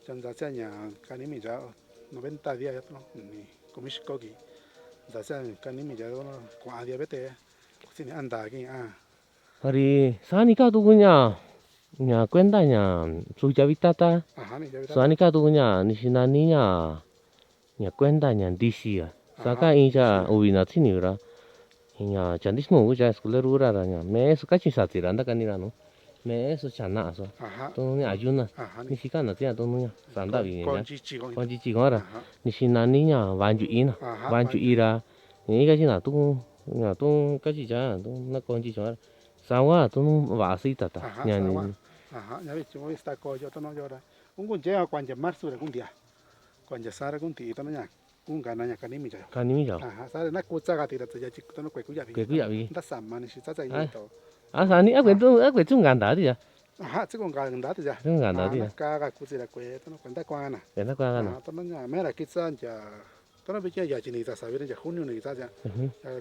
Speaker 2: chanda se nya cani mi ya 90 días ya to no ni komishiko gi da se cani mi ya no kwa dia vete tiene anta aquí ah
Speaker 1: 아리 사니까 누구냐? 냐 꽌다냐. 주자비따따.
Speaker 2: ajá ni ya vete
Speaker 1: 사니까 누구냐? 니시나니냐. 냐 꽌다냐 디시야. 사가 이자 오이나 티니라. 냐 잔디스노 우자 스쿨레루라라냐. 메스 같이 사티란다 까니라노. 메스 찬나서.
Speaker 2: ajá
Speaker 1: 또는 아주나.
Speaker 2: ajá ni
Speaker 1: 니시가나 그냥 또는냐. 산다비냐.
Speaker 2: con chichi con
Speaker 1: 건지 지거라.
Speaker 2: ajá
Speaker 1: 니시나니냐 완주이나.
Speaker 2: ajá
Speaker 1: 완주이라. 이가지나 또 냐, 또까지 자. 또나 건지 좋아. 사와 또는 와시다다.
Speaker 2: ajá
Speaker 1: 냐.
Speaker 2: sawa. ajá ya ves yo está co yo to no llora un gun llega cuando marzo de un día cuando sara gun ti to no nya un gana nya cani mi ya
Speaker 1: 가님이죠.
Speaker 2: ajá sara na kucha ga ti da ya chik to no kwe ku ya
Speaker 1: 그 야비.
Speaker 2: da samman shi sa sa
Speaker 1: 아.
Speaker 2: yi to
Speaker 1: 아, 아니, 아, 좀 간다디야.
Speaker 2: ajá chico ga da ya
Speaker 1: 좀 간다디야.
Speaker 2: ka ga ku la kwe to no cuenta cuana
Speaker 1: 괜찮아, 가나.
Speaker 2: to no nya mera kitsa ya to no bicha ya chini sa saber ya junio ni sa ya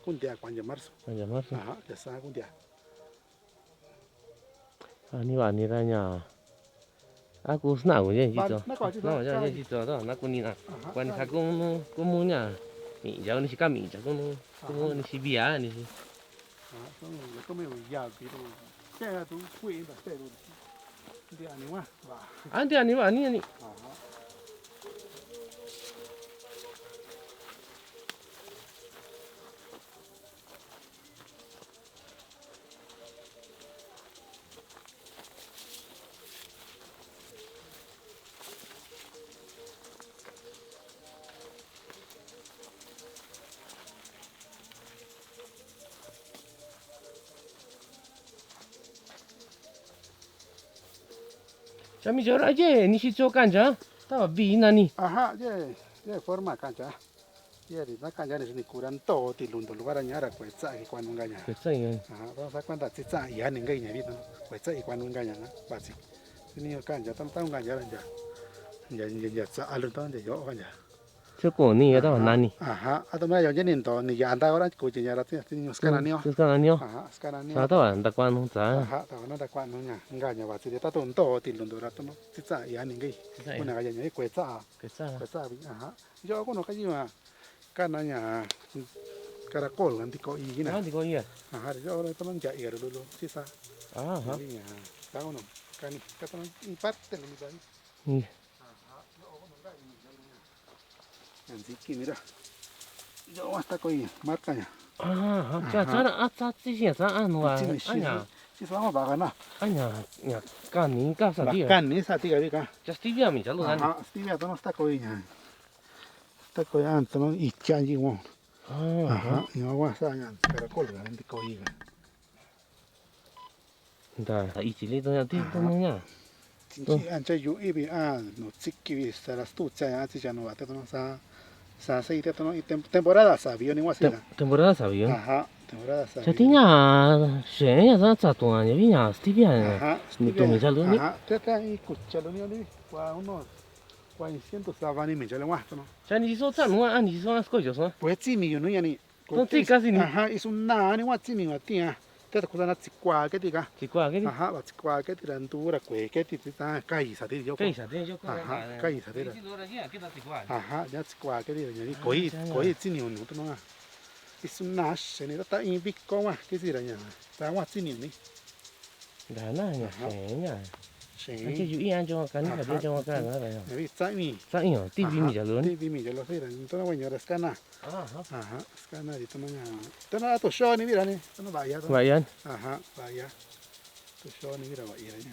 Speaker 2: un día cuando marzo
Speaker 1: 맞아, 맞아.
Speaker 2: ajá ya sa un día
Speaker 1: 아니가 아니라냐. 아, 고스나고 이제
Speaker 2: 나
Speaker 1: 진짜.
Speaker 2: 나
Speaker 1: 나 맞아, 이제 진짜 나 군이나.
Speaker 2: ajá
Speaker 1: 관 사고는 고모냐. 이 자는 시감이 자고는 고모는 시비야, 아니지.
Speaker 2: ajá to no come ya pi to que tu fui da te dia ni wa va
Speaker 1: 안돼, 아니.
Speaker 2: ajá
Speaker 1: Ya mi chora ye ni shi cho cancha. Estaba bien nani.
Speaker 2: Ajá, ya forma cancha. Ya di na cancha ni curan todo tilundo lugar añara pues y cuando engaña.
Speaker 1: Que está bien.
Speaker 2: Ajá, vamos a cuenta si está ya ni engaña vida, pues y cuando engaña, ¿no? Basi. Ni cancha tan engaña ya sa alunton de yo cancha.
Speaker 1: Cho cổ ni estaba nani.
Speaker 2: Ajá, a tomar yo llenin to ni ya anda ahora cuchilla ra tiene scananio.
Speaker 1: Cứ cái nào.
Speaker 2: Ajá, scananio.
Speaker 1: Sao tao ăn đặc quan không ta.
Speaker 2: Ajá, ta no da cuando nya engaña basi de tato todo tilundo ra to no. Si está ya ni engaña. Una galla ni cuesta.
Speaker 1: Que está.
Speaker 2: Cuesta, ajá. Yo con no cayó cananya caracol antico y
Speaker 1: Ah,
Speaker 2: na.
Speaker 1: digo ya.
Speaker 2: Ajá, yo ahora toman ya y lo si sa.
Speaker 1: Ajá.
Speaker 2: Ini ya. Tahu no. Kan kata in parte lo mismo.
Speaker 1: Ừ.
Speaker 2: Así que mira. Yo hasta coi marca ya.
Speaker 1: À, chả chả là chả chỉ là chả ăn hoa.
Speaker 2: Chini
Speaker 1: Anh
Speaker 2: chini.
Speaker 1: à,
Speaker 2: Si vamos a ganar.
Speaker 1: anh à, nhà cái ní cái sao đi.
Speaker 2: Bacán esa tiga diga.
Speaker 1: Just TV mình chả luôn anh.
Speaker 2: Ajá, Stevia no está coi ya. Está coi antes no y changi won. Ajá, y vamos a hacer caracol antico y.
Speaker 1: Đó, ý chỉ lấy tôi tiếp tôi muốn nha.
Speaker 2: Chính anh chơi dụ ý bị nó chích cái sa las tu chơi anh chỉ cho nó vậy nó sa xây thế nó temporada sabio ni wasila.
Speaker 1: Temporada sabía.
Speaker 2: Ajá, temporada sabio.
Speaker 1: Chả tính nhà, sẽ nhà ra chả tuần nhà với nhà TV này.
Speaker 2: Ajá,
Speaker 1: Mình tụi mình chả luôn đi.
Speaker 2: Ajá, te está ahí escuchalo ni ni qua unos 400 sabani me chale guasto no.
Speaker 1: Chả ní số chả nữa, anh ní số ăn coi cho số.
Speaker 2: Pues sí mi no ya ni.
Speaker 1: Con sí casi ni.
Speaker 2: Ajá, es un nada ni guati mi matia. Te ta cosa na chikwa que diga.
Speaker 1: Chỉ qua cái đi.
Speaker 2: Ajá, va chikwa que tiran tu ra que te ta kai sa ti yo.
Speaker 1: Cái sao thế cho con.
Speaker 2: Ajá, kai sa ti.
Speaker 1: Cái đó là gì? Cái đó chỉ qua.
Speaker 2: Ajá, ya chikwa que diga ni coi chini no to no. Es un nash, ni ta in bico wa, que si ra ya. Ta guati ni ni.
Speaker 1: Đó là nhà sẽ nhà.
Speaker 2: Sí.
Speaker 1: Anh chỉ ý ăn cho cái này phải cho cái này rồi.
Speaker 2: Me vi sai mi.
Speaker 1: Sao nhỉ? TV mình chả luôn.
Speaker 2: TV mi yo lo sé, entonces bueno, ahora escana.
Speaker 1: À,
Speaker 2: Ajá, escana di tono ya. Tono to show ni mira ni, tono vaya.
Speaker 1: vậy anh.
Speaker 2: Ajá, vaya. To show ni mira vaya ya.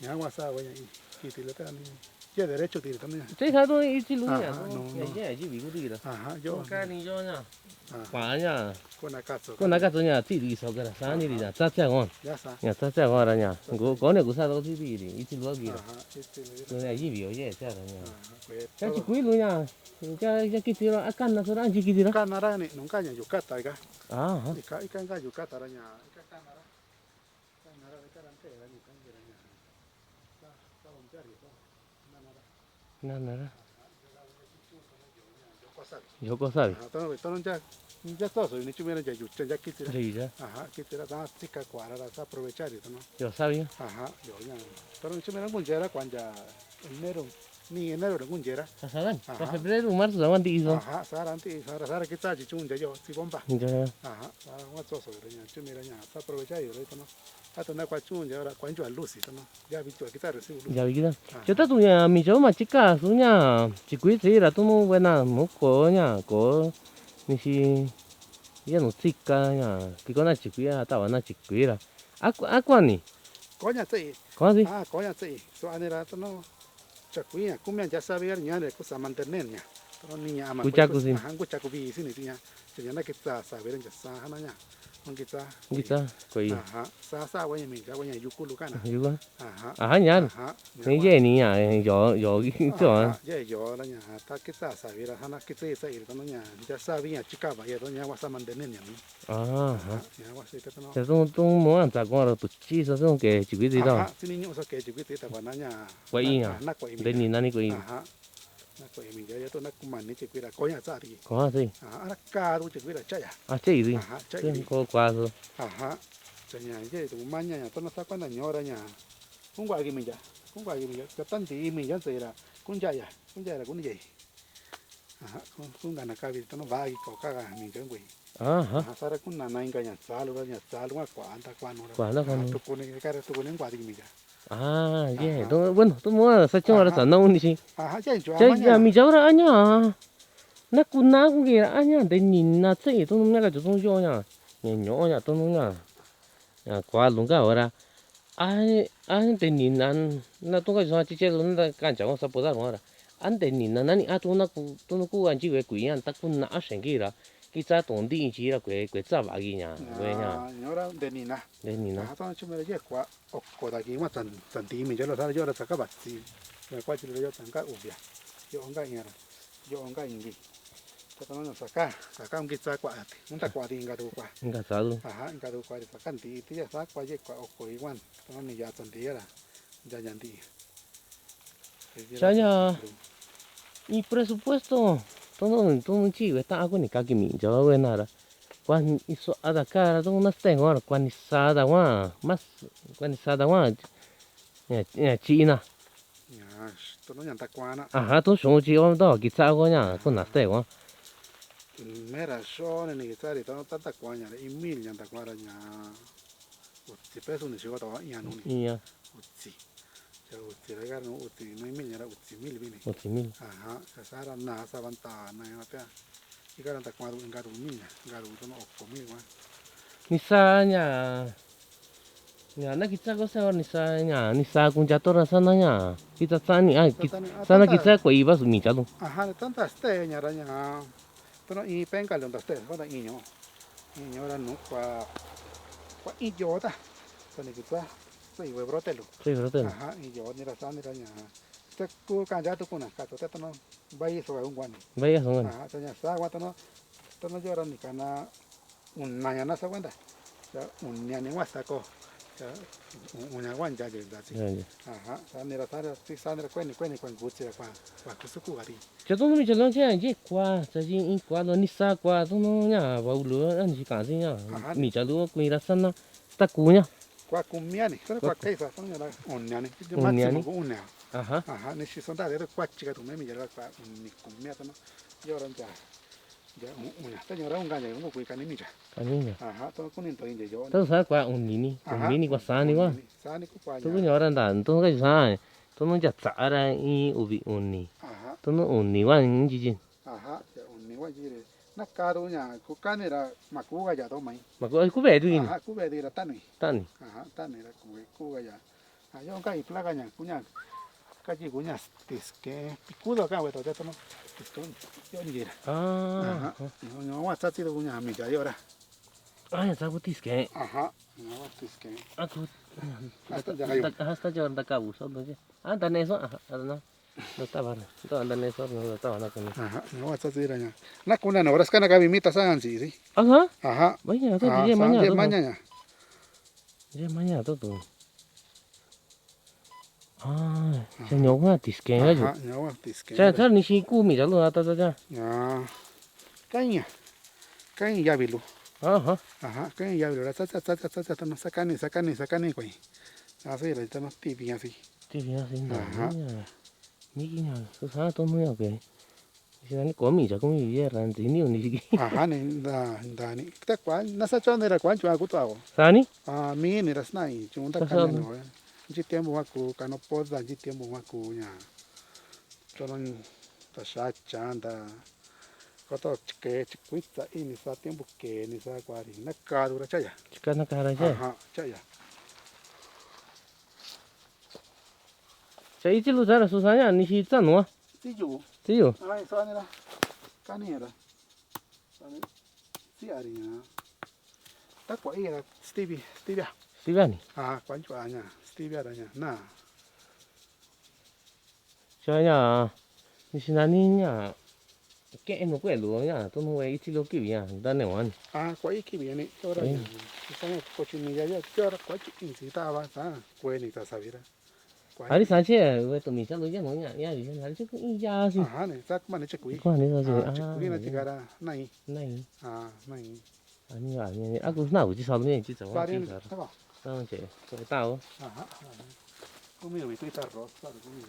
Speaker 2: Ya wasa vaya y te lo tan. Ya derecho tira tono ya.
Speaker 1: Thế sao tôi chỉ luôn
Speaker 2: À,
Speaker 1: nhà.
Speaker 2: no,
Speaker 1: Nhà
Speaker 2: no.
Speaker 1: cái gì bị cái gì đó.
Speaker 2: Ajá, yo.
Speaker 1: Cái này cho nha.
Speaker 2: Ah,
Speaker 1: Quả nha.
Speaker 2: con acaso.
Speaker 1: Con nãy cái nhà TV đi sau cái là sáng đi là chắc chắc ngon.
Speaker 2: Ya sa.
Speaker 1: Nhà chắc chắc ngon rồi nha. Có này cũng sao đâu TV đi. Chỉ luôn gì đó.
Speaker 2: Ajá, este le
Speaker 1: Cái này gì bị ở vậy chắc rồi nha.
Speaker 2: Ajá, pues.
Speaker 1: Cái chỉ quý luôn nha. Cái cái gì đó ăn là sao ăn chỉ gì đó.
Speaker 2: Canara ni nunca ya yucata ga.
Speaker 1: À hả.
Speaker 2: Ikan ga yucata ra ya. Ikan canara. Canara de carante ra ni kan ra ya. Sa un jari to. Canara.
Speaker 1: Nè.
Speaker 2: Yo cosa.
Speaker 1: Yo có sao?
Speaker 2: Tono ya todo, ni chumera ya yucha ya quisiera.
Speaker 1: Gì đó.
Speaker 2: Ajá, quisiera dar chica cuadra, aprovechar eso, ¿no?
Speaker 1: Yo sao nhá.
Speaker 2: Ajá, yo ya. Pero ni chumera munjera cuando ya enero, ni enero de munjera.
Speaker 1: Sao anh?
Speaker 2: À.
Speaker 1: Có febrero, marzo là ăn đi rồi.
Speaker 2: Ajá, sara que está chichun ya yo, si bomba.
Speaker 1: Dạ.
Speaker 2: Ajá, sara un toso de ya, chumera ya, aprovechar eso, ¿no? Hasta una cuachun ya ahora cuancho a luz, ¿no? Ya visto aquí está recibo luz.
Speaker 1: Dạ vậy đó. Cho ta tụi nhà mình cháu mà chỉ cả số nhà chỉ quý gì là tụi nó bên nào một có nhà có mình chỉ giờ nó chỉ cả nhà cái con này chỉ quý à tao nó chỉ quý là quan nhỉ
Speaker 2: Coña, sí.
Speaker 1: có gì
Speaker 2: Ah, coña, sí. So, anera, no. Chacuía, cumbia ya sabía, ya de cosa mantener, ya. Pero niña ama.
Speaker 1: Cuchaco, sí.
Speaker 2: Ajá, cuchaco vi, sí, ni ya. Ya na que está saber, ya sa, hana ya. Un kita.
Speaker 1: kita quý
Speaker 2: Ajá, sa, güey, mi, güey, yuku lucana.
Speaker 1: hiểu không
Speaker 2: Ajá.
Speaker 1: à nhá
Speaker 2: Ajá.
Speaker 1: cái gì nhỉ à gió cái chỗ
Speaker 2: Ya, yo, la ya, ta que está saber, hana que se sa ir, no ya. Ya sabía, chica, vaya, doña vas a mantener, ya.
Speaker 1: à
Speaker 2: Ya, vas a ir, no.
Speaker 1: thế tôi muốn ăn chả qua rồi tụi chi sao tôi cái chỉ quý gì đâu
Speaker 2: Ajá, sí, niño, o sea, que chiquito, te van a ya.
Speaker 1: quý à
Speaker 2: Na, güey,
Speaker 1: đây nhìn nani quý
Speaker 2: Ajá. Na, güey, mi, ya, to na kumani, chiquita, coña, sa, ti.
Speaker 1: có gì
Speaker 2: Ahora caro te cuida chaya.
Speaker 1: à chơi gì
Speaker 2: Ajá,
Speaker 1: chứ
Speaker 2: chaya.
Speaker 1: có qua rồi
Speaker 2: Ajá. Chaya, ye tu maña ya, tono está cuando ñora ya. Un guagi mi ya. Un guagi mi ya. Que tan ti mi ya se era. Kun ya. Kun ya era kun ye. Ajá, kun gana ka vi tono vagi ko ka mi ya ngui.
Speaker 1: à hả
Speaker 2: Ajá, sara kun na nai ga ya salu wa kwa anta kwa no.
Speaker 1: Kwa no, kwa no.
Speaker 2: Tu kun ni ka tu kun guagi mi ya.
Speaker 1: à yeah tôi muốn sao cho nó nấu đi chứ
Speaker 2: Ajá, ya yo
Speaker 1: chơi
Speaker 2: maña.
Speaker 1: nhà mình cháu là anh nhá nó cũng ná cũng kìa anh nhá để nhìn nó chơi tôi nó cái chỗ tôi cho nhá nhỏ nhá tôi nó nhá qua luôn cả rồi anh để nhìn anh nó tôi cái chỗ chỉ chơi luôn là干chẳng có sao bớt rồi anh để nhìn anh à tôi nó cũng anh chỉ về quỷ anh ta cũng ná sinh cái là quizá tổn đi chỉ là quế chả vả gì nhá quế nhá
Speaker 2: nhớ ra để nhìn nè
Speaker 1: đây nhìn nó
Speaker 2: tao chúng mình là quá có đại kia mà tận tận tí mình cho nó ra cho nó sẽ các bạn gì rồi qua chỉ là cho tận các ủ bia cho ông cái nhà cho ông cái gì cho tao nó saka ông kia quả ông ta quả thì ingà đồ quả
Speaker 1: 应该啥luôn
Speaker 2: ingà đồ quả thì saka tí là saka quả gì quả ổ ý quan tao nó nhà tận tí là nhà nhà tí
Speaker 1: sao nhá y presupuesto todo chi ve ta ko ni ka ki mi jo we na ra quan iso ada cara todo una stengo ora quan sada wa mas quan sada wa ya chi na
Speaker 2: nhà tao nó nhà ta quả nó
Speaker 1: aha to shong chi om do ki sa go nya ko na ste wa
Speaker 2: mera show này cái sao thì tao tao ta quả nhà đấy email nhà ta quả là nhà chỉ peso này chỉ có tao nhà nó này
Speaker 1: iya
Speaker 2: uzi ya uzi regalo uzi no email nhà uzi mil vini
Speaker 1: 8000
Speaker 2: aha sasara na sabanta na ya pia ikaran ta kwa ngaru mil ngaru to no okko mil wa
Speaker 1: ni sa nya na ki sa ko sa ni sa kun ja to ra sa na nya ki ta sa ni ai ki sa na ki sa ko iba su mi cha lu
Speaker 2: aha tanta ste nya ra nya to no i penka le ste ko da iño ra no kwa i yo ta to ni kita sai we brotelo
Speaker 1: sí pero te
Speaker 2: aha i yo ni ra sa ni ra nya te ku ka ja to kuna ka to te to no bai so un guani
Speaker 1: vaya son
Speaker 2: aha to nya sa wa to no yo ra ni kana un mañana sa cuenta ya un nya ni wa sa ko ya un nya wan ja de da si aha sa ni ra si sa ni ra kweni kwen gu che kwa kusuku ari
Speaker 1: cho tôi mình chỉ lo chơi gì qua cho gì in qua lo ni sa qua tôi nó nhá vào lúa anh chỉ cả gì nhá mình chỉ lúa quỳ ra sân nó ta cú nhá
Speaker 2: kwa kumia ni kwa kai sa son ya un nya ni
Speaker 1: Un nya ni?
Speaker 2: maximo un nya
Speaker 1: aha
Speaker 2: aha ni si son da de kwa chica tu me mi ya kwa un ni kumia to no yo ran ya un nya ta yo ra un ga ya un ku ka ni mi ja
Speaker 1: anh nhá
Speaker 2: aha to kunin to in de yo
Speaker 1: tôi sai qua un mini qua sa ni quá
Speaker 2: sa ni ku kwa
Speaker 1: tôi cứ
Speaker 2: nya
Speaker 1: nhỏ ra đàn tôi cái sai tôi nó chặt xả ra y ubi un ni
Speaker 2: aha
Speaker 1: tôi nó un ni quá những gì gì
Speaker 2: aha ya un ni wa ji de na ka do nya ku ka ni ra ma ku ga ya do mai
Speaker 1: mà có vẻ tôi
Speaker 2: aha ku be de ra ta ni
Speaker 1: ta ni
Speaker 2: aha ta ni ra ku ga ya yo ka i plaga nya ku nya ka ji ku nya tiske picudo ka we to te no tiske yo ni ra
Speaker 1: ah
Speaker 2: aha no wa ta ti do nya mi ja yo ra
Speaker 1: ah sao có tí cái
Speaker 2: aha no wa tiske
Speaker 1: aku
Speaker 2: hasta ya yo
Speaker 1: hasta yo anda kabu so no ah dan eso ah no no estaba no andan eso no estaba nada con
Speaker 2: aha no wa ta ti ra nya na ku na no ras kana ka mi ta san si si
Speaker 1: ajá
Speaker 2: aha
Speaker 1: vaya todo
Speaker 2: ah
Speaker 1: día mañana todo
Speaker 2: mañana
Speaker 1: día mañana todo ah se nhổ quá tí cái á chứ
Speaker 2: aha no wa tiske
Speaker 1: cha cha ni si cu mi cha luôn ta ta cha
Speaker 2: ya cái ya vi lu
Speaker 1: ajá
Speaker 2: ajá cái ya vi lu ta no sakani coi así la ta no tipi así
Speaker 1: tí bien así nè
Speaker 2: ajá
Speaker 1: mi cái nhà số sáu tôi mới học cái si ni có mi cha có mi về ran tí nhiều ni si
Speaker 2: ajá ni da ni ta kwa na sa chon era kwa chua ku to
Speaker 1: sao ni
Speaker 2: mi ni ras nai chung ta kan no ji tiempo wa ku ka no po da ji tiempo wa ku nya cho nó ta sa chanda có to cái quýt sa in sa tiempo que ni sa qua thì nó ca đủ ra chơi à
Speaker 1: chica na cara cha
Speaker 2: chơi à
Speaker 1: cha ít lu cha là số sáu ni si cha nó
Speaker 2: tí dụ
Speaker 1: tí dụ
Speaker 2: ai sao này là cái này là tí à đi nhá tất quả là stevia
Speaker 1: sí va ni
Speaker 2: quán chua nha stevia đó nha na
Speaker 1: cha nhà ni si na ni nhà cái nó quẹt luôn nhá tôi nói ít lu kiểu nhá ta này hoàn
Speaker 2: quả ý kia này cho ra nha sao này có chuyện này ya cho ra quả chuyện gì ta va sa quên đi ta sao vậy
Speaker 1: à đi sáng chế với tụi mình chắc đối với nó nhá nhá thì hắn chứ cũng y ra gì
Speaker 2: này chắc mà này chắc quỷ
Speaker 1: quan đấy rồi
Speaker 2: quỷ là chỉ cái này
Speaker 1: này
Speaker 2: này
Speaker 1: 아니 아니 아 그거 나 어디 살면 진짜 와
Speaker 2: Varian,
Speaker 1: 진짜
Speaker 2: ¿sabes?
Speaker 1: 나는 제 거기 따오
Speaker 2: Ajá. Comí mi tuita rosa, comí.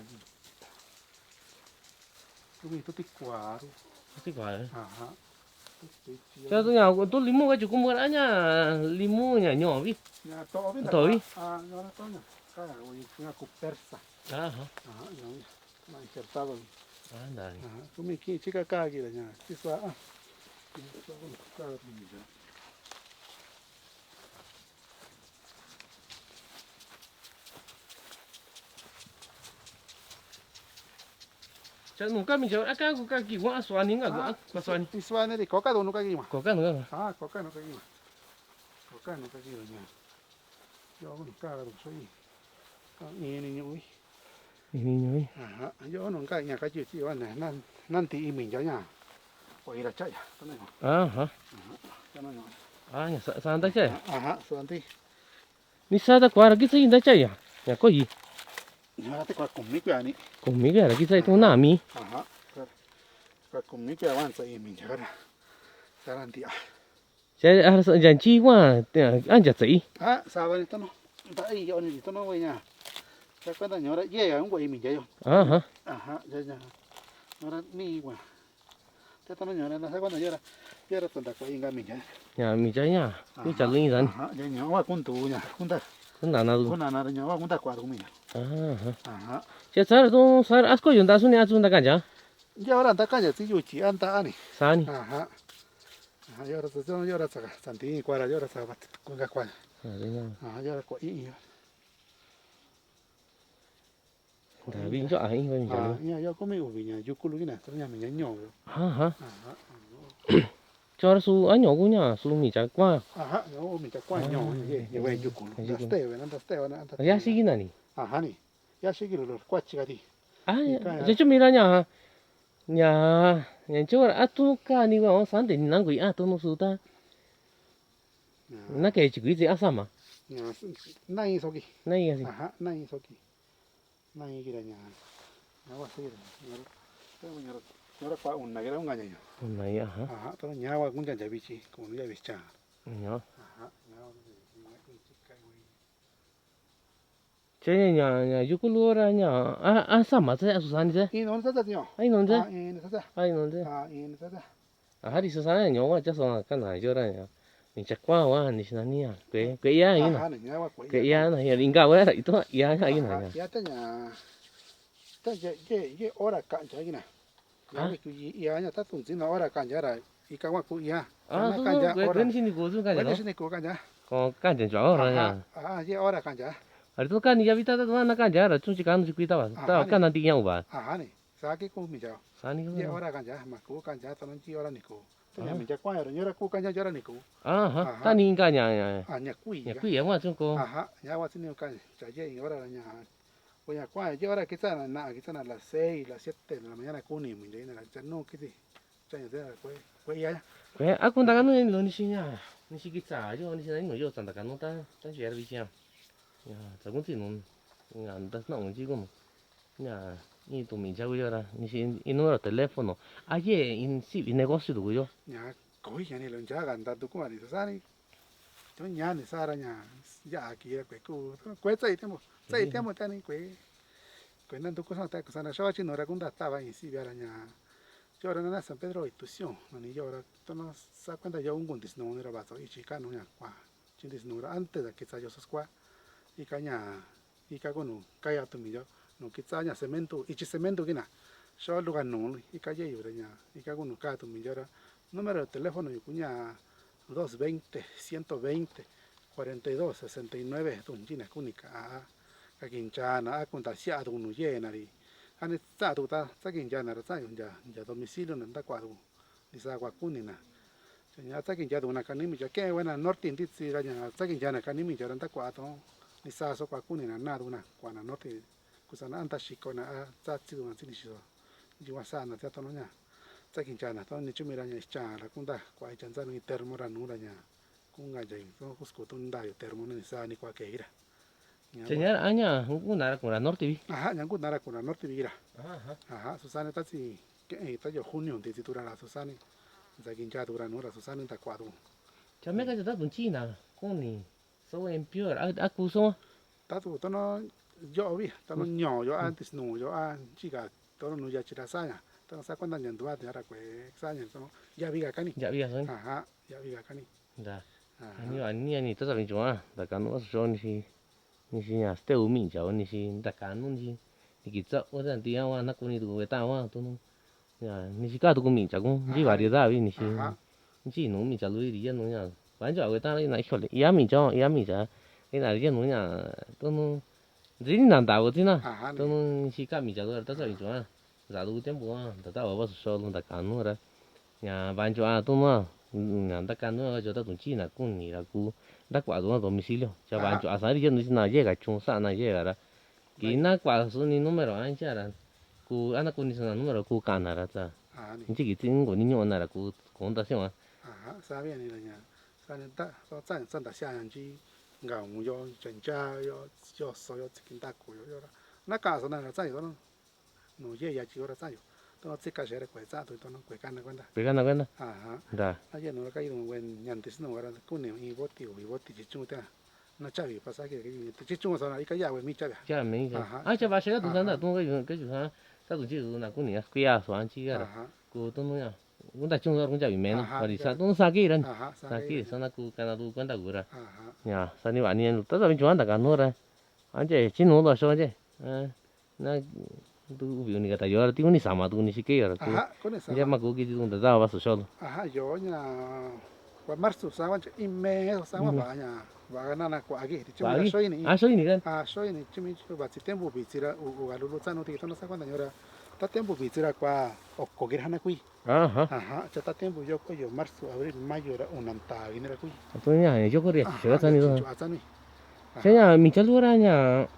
Speaker 2: Comí tu ticuaro.
Speaker 1: 어떻게 봐요
Speaker 2: Ajá.
Speaker 1: 자 또 야, 또 리모 가지고 뭐 하냐 리모냐 녀비
Speaker 2: Ya, todo bien.
Speaker 1: Todo bien.
Speaker 2: No, no, Toño. Cara, güey, una cupersa.
Speaker 1: 아하
Speaker 2: Ajá, no, no, insertado.
Speaker 1: 아 나니
Speaker 2: Ajá. Comí aquí, chica, acá, aquí, ya. Eso, claro,
Speaker 1: Cha nunca mi cháu aka ku ka ki wa swani nga ku swani.
Speaker 2: Thì xoa này thì có cả đồ nó cái gì mà.
Speaker 1: Ko ka no.
Speaker 2: À, có cả nó cái gì mà. Có cả nó cái gì rồi nha. Do nó cả đồ số gì. Nghe này nhủi.
Speaker 1: Ni nhoi.
Speaker 2: À, do nó cả nhà cái chuyện gì này, nan thì mình cho nhà. Quay là chạy, cái này.
Speaker 1: Ha.
Speaker 2: Cái này.
Speaker 1: Nya sa da cha.
Speaker 2: À, xoan thì.
Speaker 1: Ni sa da kwa ra ki sai da cha ya. Ya ko yi.
Speaker 2: Nhà cái quả cùng mấy cái này.
Speaker 1: Con mi ga ra ki sai to na mi.
Speaker 2: À, quả cùng mấy cái quan sai mình cho ra. Sao ăn thì à.
Speaker 1: Cha sa jan chi wa an ja sai.
Speaker 2: À, sao vậy tao nó. Tao ấy giờ này tao nó vậy nha. Chắc có tao nhớ đấy, yeah, không quay mình chơi không?
Speaker 1: Ha.
Speaker 2: À, dạ. Nó đã mi quá. Thế tao nó nhớ là sao con nhớ là tuần ta có inga mình chơi.
Speaker 1: Ya mi cha ya. Ni cha lu ni ran.
Speaker 2: À, dạ nhớ qua con tù nha, con ta.
Speaker 1: Con na na du.
Speaker 2: Con nào nhớ qua con ta qua tù mình.
Speaker 1: Ha.
Speaker 2: À,
Speaker 1: Cha sa to sa asko yun da su ni azun da ka ja.
Speaker 2: giờ là ta cái gì chỉ chỉ ăn ta này.
Speaker 1: Sa ni.
Speaker 2: À, giờ là sao sản thị qua là giờ là sao con cái qua. À, giờ là có ý.
Speaker 1: Da bi cho ai với mi cha.
Speaker 2: À, giờ có mấy ổ vì nhà chú lu cái này, tao nhà mình nhớ nhỏ rồi.
Speaker 1: Ha.
Speaker 2: À,
Speaker 1: Cho su an nhỏ ku nya su mi cha kwa.
Speaker 2: à, nó mình chắc qua nhỏ như vậy chú lu. Đã stay vậy nó.
Speaker 1: Ya shi gi na ni.
Speaker 2: À, này. Ya sẽ cái rồi qua chỉ cái đi.
Speaker 1: Ja 좀 미라냐. 야, 저 아투카 니가 산데 난고 아토노 수다. 나 ke chi gui asama.
Speaker 2: Nay soki.
Speaker 1: Nai asi.
Speaker 2: Aha, nay soki. Nay kira nya. Nawa sih. Nhớ qua un này cái ngaña.
Speaker 1: Nai aha.
Speaker 2: Aha, to nya wa kun janja bichi, kun ya bicha.
Speaker 1: Nya.
Speaker 2: Aha, nya.
Speaker 1: 쟤냐 유kuluranya asama sa susani sa.
Speaker 2: In sa sa tio.
Speaker 1: Ai non sa.
Speaker 2: In sa sa.
Speaker 1: Ai non sa.
Speaker 2: Ah, in sa sa.
Speaker 1: Hari susana nyowa cha so kana joranya. Ni chakwa wa ni sinania. Kwe ya ina.
Speaker 2: Aha, nya wa kwe.
Speaker 1: Kwe ya na ya inga wa ito ya ina.
Speaker 2: Ya ta nya. Ta ye ora kan cha ina. Ya ku ya nya ta tun sin ora kan ja ra. Ika wa ku ya.
Speaker 1: 아, 그건 신이 고수 가냐?
Speaker 2: Bueno, sin ko kan ja.
Speaker 1: 간전 줘 그러냐.
Speaker 2: Ah, ye ora kan ja.
Speaker 1: Arito kan ya vita da na kan ja ra chunchi kan chi kuita ba. Ta kan na tinya ba.
Speaker 2: Ah, ni. Sa ke ko mi ja.
Speaker 1: Sani
Speaker 2: Ye
Speaker 1: ko.
Speaker 2: ora kan ja, ma ko kan ja ta non chi ora ni ko. To ya mi ja kwa ro nyora ku kan ja jora ni ko.
Speaker 1: Ah, ta ni kan ya.
Speaker 2: Ah, nya ku
Speaker 1: Ya
Speaker 2: ya.
Speaker 1: ku ya wa chung ko.
Speaker 2: Ajá, ya va a tener que ya llegué ahora ya. Oye, ¿cuál? Yo ahora que están aquí están a las 6, las 7 de la mañana con mi de la no que sí. Ya ya pues ya.
Speaker 1: Kwe aku nda kan no ni sinya. Ni si kita yo ni sin no yo san da kan no ta ya vi sia. Ya, ta kun ti no. Ya nda na un ji ko. Ya, ni tu mi ja yo ra. Ni si in numero telefono. Aye in si negocio du yo.
Speaker 2: Ya, coi ya ni lo ya ganda tu como ni sani. Yo ya ni sara ya. Ya aquí ya ku. Cuesta y tiempo tan ni kue. Kue nan tu cosa ta cosa na shawa chi no ra kunda estaba en si viara ya. Yo ahora en San Pedro y Tución, no ni yo ahora, tú no sabes cuenta yo un gundis no era vaso y chica no ya qua, chindis no antes de que yo sos qua y caña y cago no calla tu millo no que ya cemento y chi cemento que na yo lugar no y calle yo ya y cago no ca tu millo ahora número de teléfono y cuña 220 120 42 69 tunjina kunika a quinchana a contagiar tu no llena anh sa tu ta sa kinh gia na sa yung ja domicilio na ta kwa tu ni sa kwa kuni na so nya sa kinh gia tu na kanimi ja ke wana norte ndi si ra nya sa kinh gia na kanimi ja ta kwa to ni sa so kwa kuni na tu na kwa na norte kusana anta shiko na sa ti tu na si so ji wa sa na ta to no nya sa kinh gia na to ni chumi ra nya cha la kunda kwa i chanza ni termo ra nu ra nya kunga ja so kusko tu nda yo termo ni sa ni kwa ke ira
Speaker 1: Señor aña, un nara con la norte vi.
Speaker 2: ajá nya ku nara kuna norte vi ira
Speaker 1: Ajá.
Speaker 2: ajá Susana ta si que ta yo junio de titura la Susana sa kin cha dura no la Susana ta kwa du
Speaker 1: Cha me ka ta dun china con ni so en peor aku so.
Speaker 2: ta tu to no yo vi ta no ño yo antes no yo chica to no ya chira sa ya ta sa cuando ya ndua de ara kwe sa ya to ya vi ga kani
Speaker 1: Ya vi son.
Speaker 2: ajá ya vi ga kani
Speaker 1: Da. Ani ta sa vi chua, da kan no so ni si ya ste u mi chao ni si da kan no ni ni ki cha o dan dia wa na ku ni du ta wa to no. Ya ni si ka tu ku mi cha ku ji ba ri da vi ni si. Ni si no mi cha lu ri ya no ya. Ban cha we ta na i le ya mi cha cái này riêng nó nhà tôi nó dính làm tàu thế nào
Speaker 2: ajá
Speaker 1: tôi nó chỉ cả mình chả rồi tất cả mình chọn za du tiempo ta ta ba so luôn ta canu ra nhà ban cho tu mà nhà ta canu cho ta tụng chi là cũng ni là cu đã quả đó domicilio cho ban cho asari yo no na llega chung sa na llega ra que na quả số ni número anh cha ra cu ana cu ni sa número cu cana ra ta
Speaker 2: Ni.
Speaker 1: ni chi tin của niño na ra cu contación à
Speaker 2: Sa bien ni la nhà. Sa nên ta so san ta xa nhân chi ngào mu yo chân cha yo so yo chikin ta ku yo ra. Na ka so na ra sa yo no. No ye ya chi yo ra sa yo. To se ka shere ku sa to no ku ka na kwenda.
Speaker 1: pegando cuenta
Speaker 2: Ajá.
Speaker 1: da
Speaker 2: Ayer no ka ido buen nyantes no era ku ne i boti chi chu ta. Na cha vi pasa que chi chu so na i ka ya we mi cha.
Speaker 1: cha mình
Speaker 2: Ajá.
Speaker 1: à cha ba sẽ tu san da tu cái chú sa ta tu chi na cu ni à quia so an chi ra
Speaker 2: Ajá.
Speaker 1: cu tu no ya cũng ta chung ra cũng cha bị men
Speaker 2: Ajá,
Speaker 1: và đi
Speaker 2: ya.
Speaker 1: sa tu sa ki ra
Speaker 2: Ajá,
Speaker 1: sa ki sa na cu cana tu cuenta cu ra
Speaker 2: Ajá.
Speaker 1: nhà sa ni bạn ni ta ta mình chuan ta canu ra anh chị chín nó đó sao chứ na tu biểu ni cái ta yo tu ni sama tu ni si que ra cu
Speaker 2: Ajá, con esa.
Speaker 1: ya ma cu ki tu ta da ba so solo
Speaker 2: Ajá, yo nya wa marzo sa wa i me sa wa ba nya wa na na kwa gi ti
Speaker 1: Ba
Speaker 2: chu
Speaker 1: gi?
Speaker 2: so ni.
Speaker 1: ah soy ni kan
Speaker 2: So ni chi mi chu ba ti tempo bi tira u ga lu lu sa no ti to no sa kwa nyora. Ta tempo bi tira kwa o ko gi hana kui.
Speaker 1: ajá
Speaker 2: Ajá, cha ta tempo yo ko yo marzo, abril, mayo era un ta gi ne kui.
Speaker 1: tu nya yo corría si se va sani do
Speaker 2: Chu ni.
Speaker 1: se nya mi chalu ra nya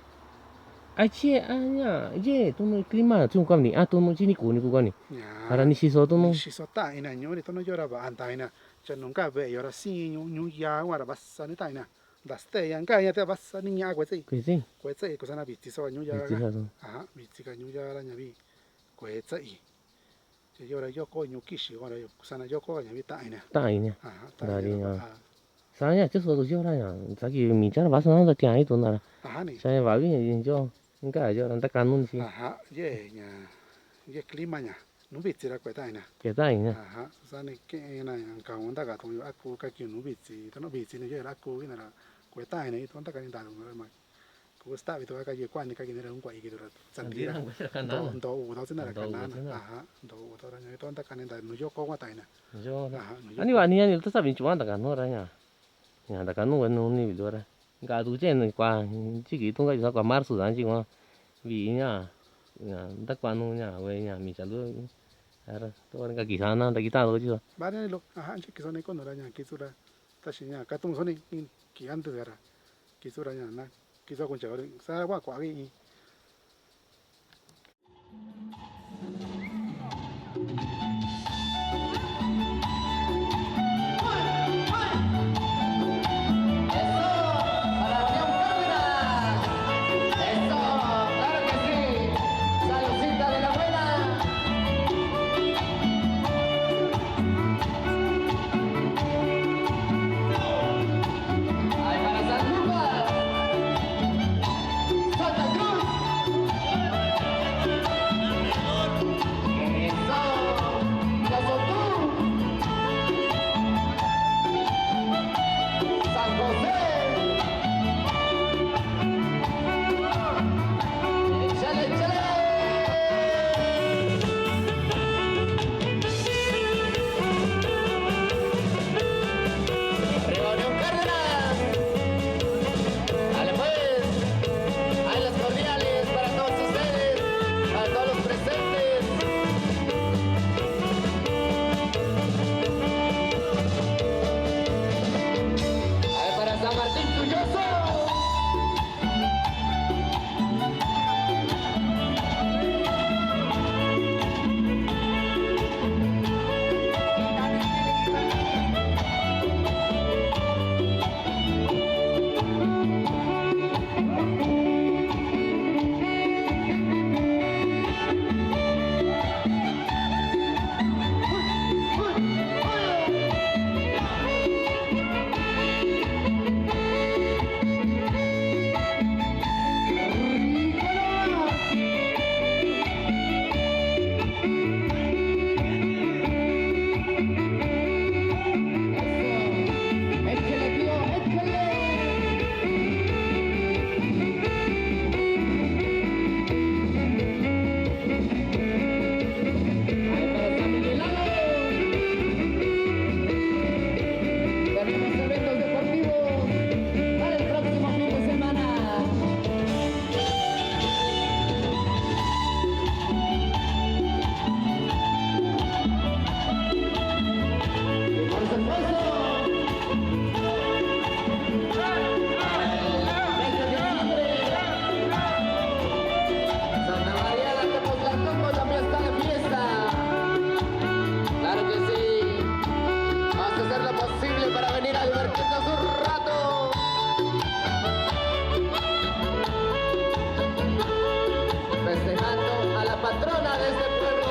Speaker 1: ai chi nya ye tu no clima tu kam ni tu no chi ni ku ni
Speaker 2: Ya.
Speaker 1: para ni si so tu no
Speaker 2: Si so ta ina nyori to no yora ba anta ina. Cha nunca ve yora si nyu ya wa ra ba sa ni ta ina. Da ste yang ka ya te ba sa ni nya kwa sei.
Speaker 1: que sí
Speaker 2: Kwa sei ko sana bi ti so nyu ya
Speaker 1: Viste
Speaker 2: ga.
Speaker 1: eso
Speaker 2: Ajá, bi ti ka nyu ya ra nya bi. Kwa sei. Che yora yo ko nyu kishi wa ra yo sana yo ko nya bi ta ina.
Speaker 1: ta nya
Speaker 2: Ajá,
Speaker 1: Dari,
Speaker 2: ina.
Speaker 1: sa nya chứ so tu yo ra nya sa ki mi cha ba sa na ta ai tu na
Speaker 2: Ajá ni.
Speaker 1: sa nya ba bi ni yo nunca yo ta canu si
Speaker 2: Ajá, ye nya. Ye clima nya. Nu bi ti ra kwa ta ina.
Speaker 1: que ta nya
Speaker 2: Ajá, sana ke ina yang ka onda ga tong yo aku ka ki nu bi ti. To no bi ti ni yo ra aku ina ra. Kwa ta ina i to ta ka ni ta no ma. Ku sta bi to ka ye kwa ni ka ki ni ra un kwa i ki to ra. San di ra. Ndo u do sina ra ka na. Ajá, ndo u do ra nya to ta ka ni ta nu yo ko wa ta ina.
Speaker 1: yo
Speaker 2: Ajá, nu yo.
Speaker 1: ani ba ni tu sa bin chuan ta canu ra nya ta canu no ni bi do ra ga tu chen qua chi ki tung ga qua marzo dan chi qua vì nya ta qua no nya we nya mi chalu ara to ga ki sana ta ki ta do chứ
Speaker 2: Ba ni lo. Ajá, chi ki so ni ko no ra nya ki su ra. Ta shi nya ka tung so ni ki antes era. Ki su ra nya na. Ki so kun cha ri. Sa wa kwa gi i.
Speaker 3: divertiéndose un rato. Festejando a la patrona de este pueblo.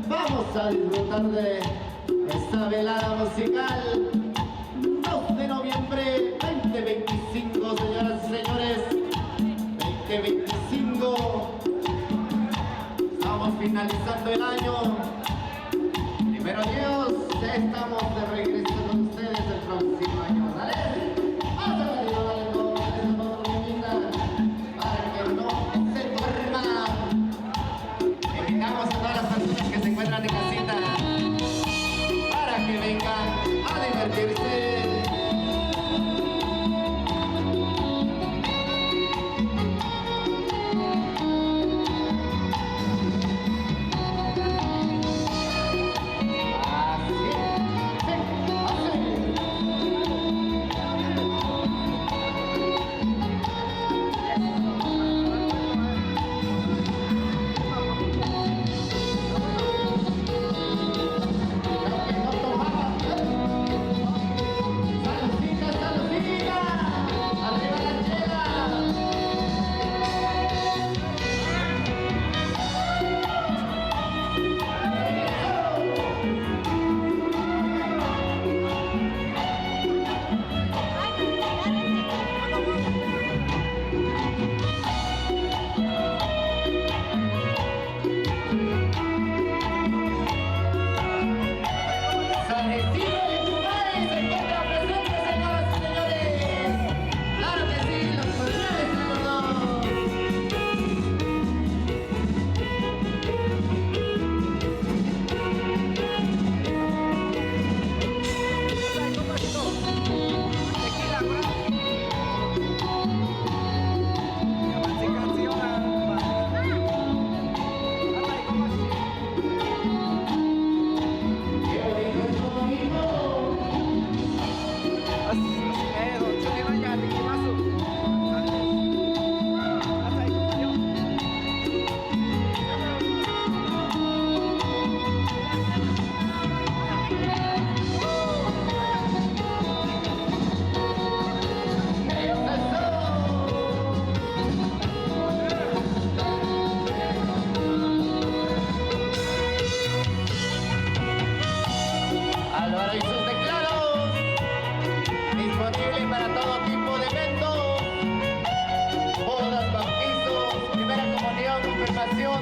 Speaker 3: Vamos a disfrutar de esta velada musical 2 de noviembre 2025, señoras y señores. 2025. Estamos finalizando el año. Primero Dios, ya estamos de regreso con ustedes el próximo año. ¿Sale? Vamos a salir con esa bombita para que no se duerma. Invitamos a todas las personas que se encuentran en casita para que vengan a divertirse. Para todo tipo de eventos, bodas, bautizos, primera comunión, confirmación,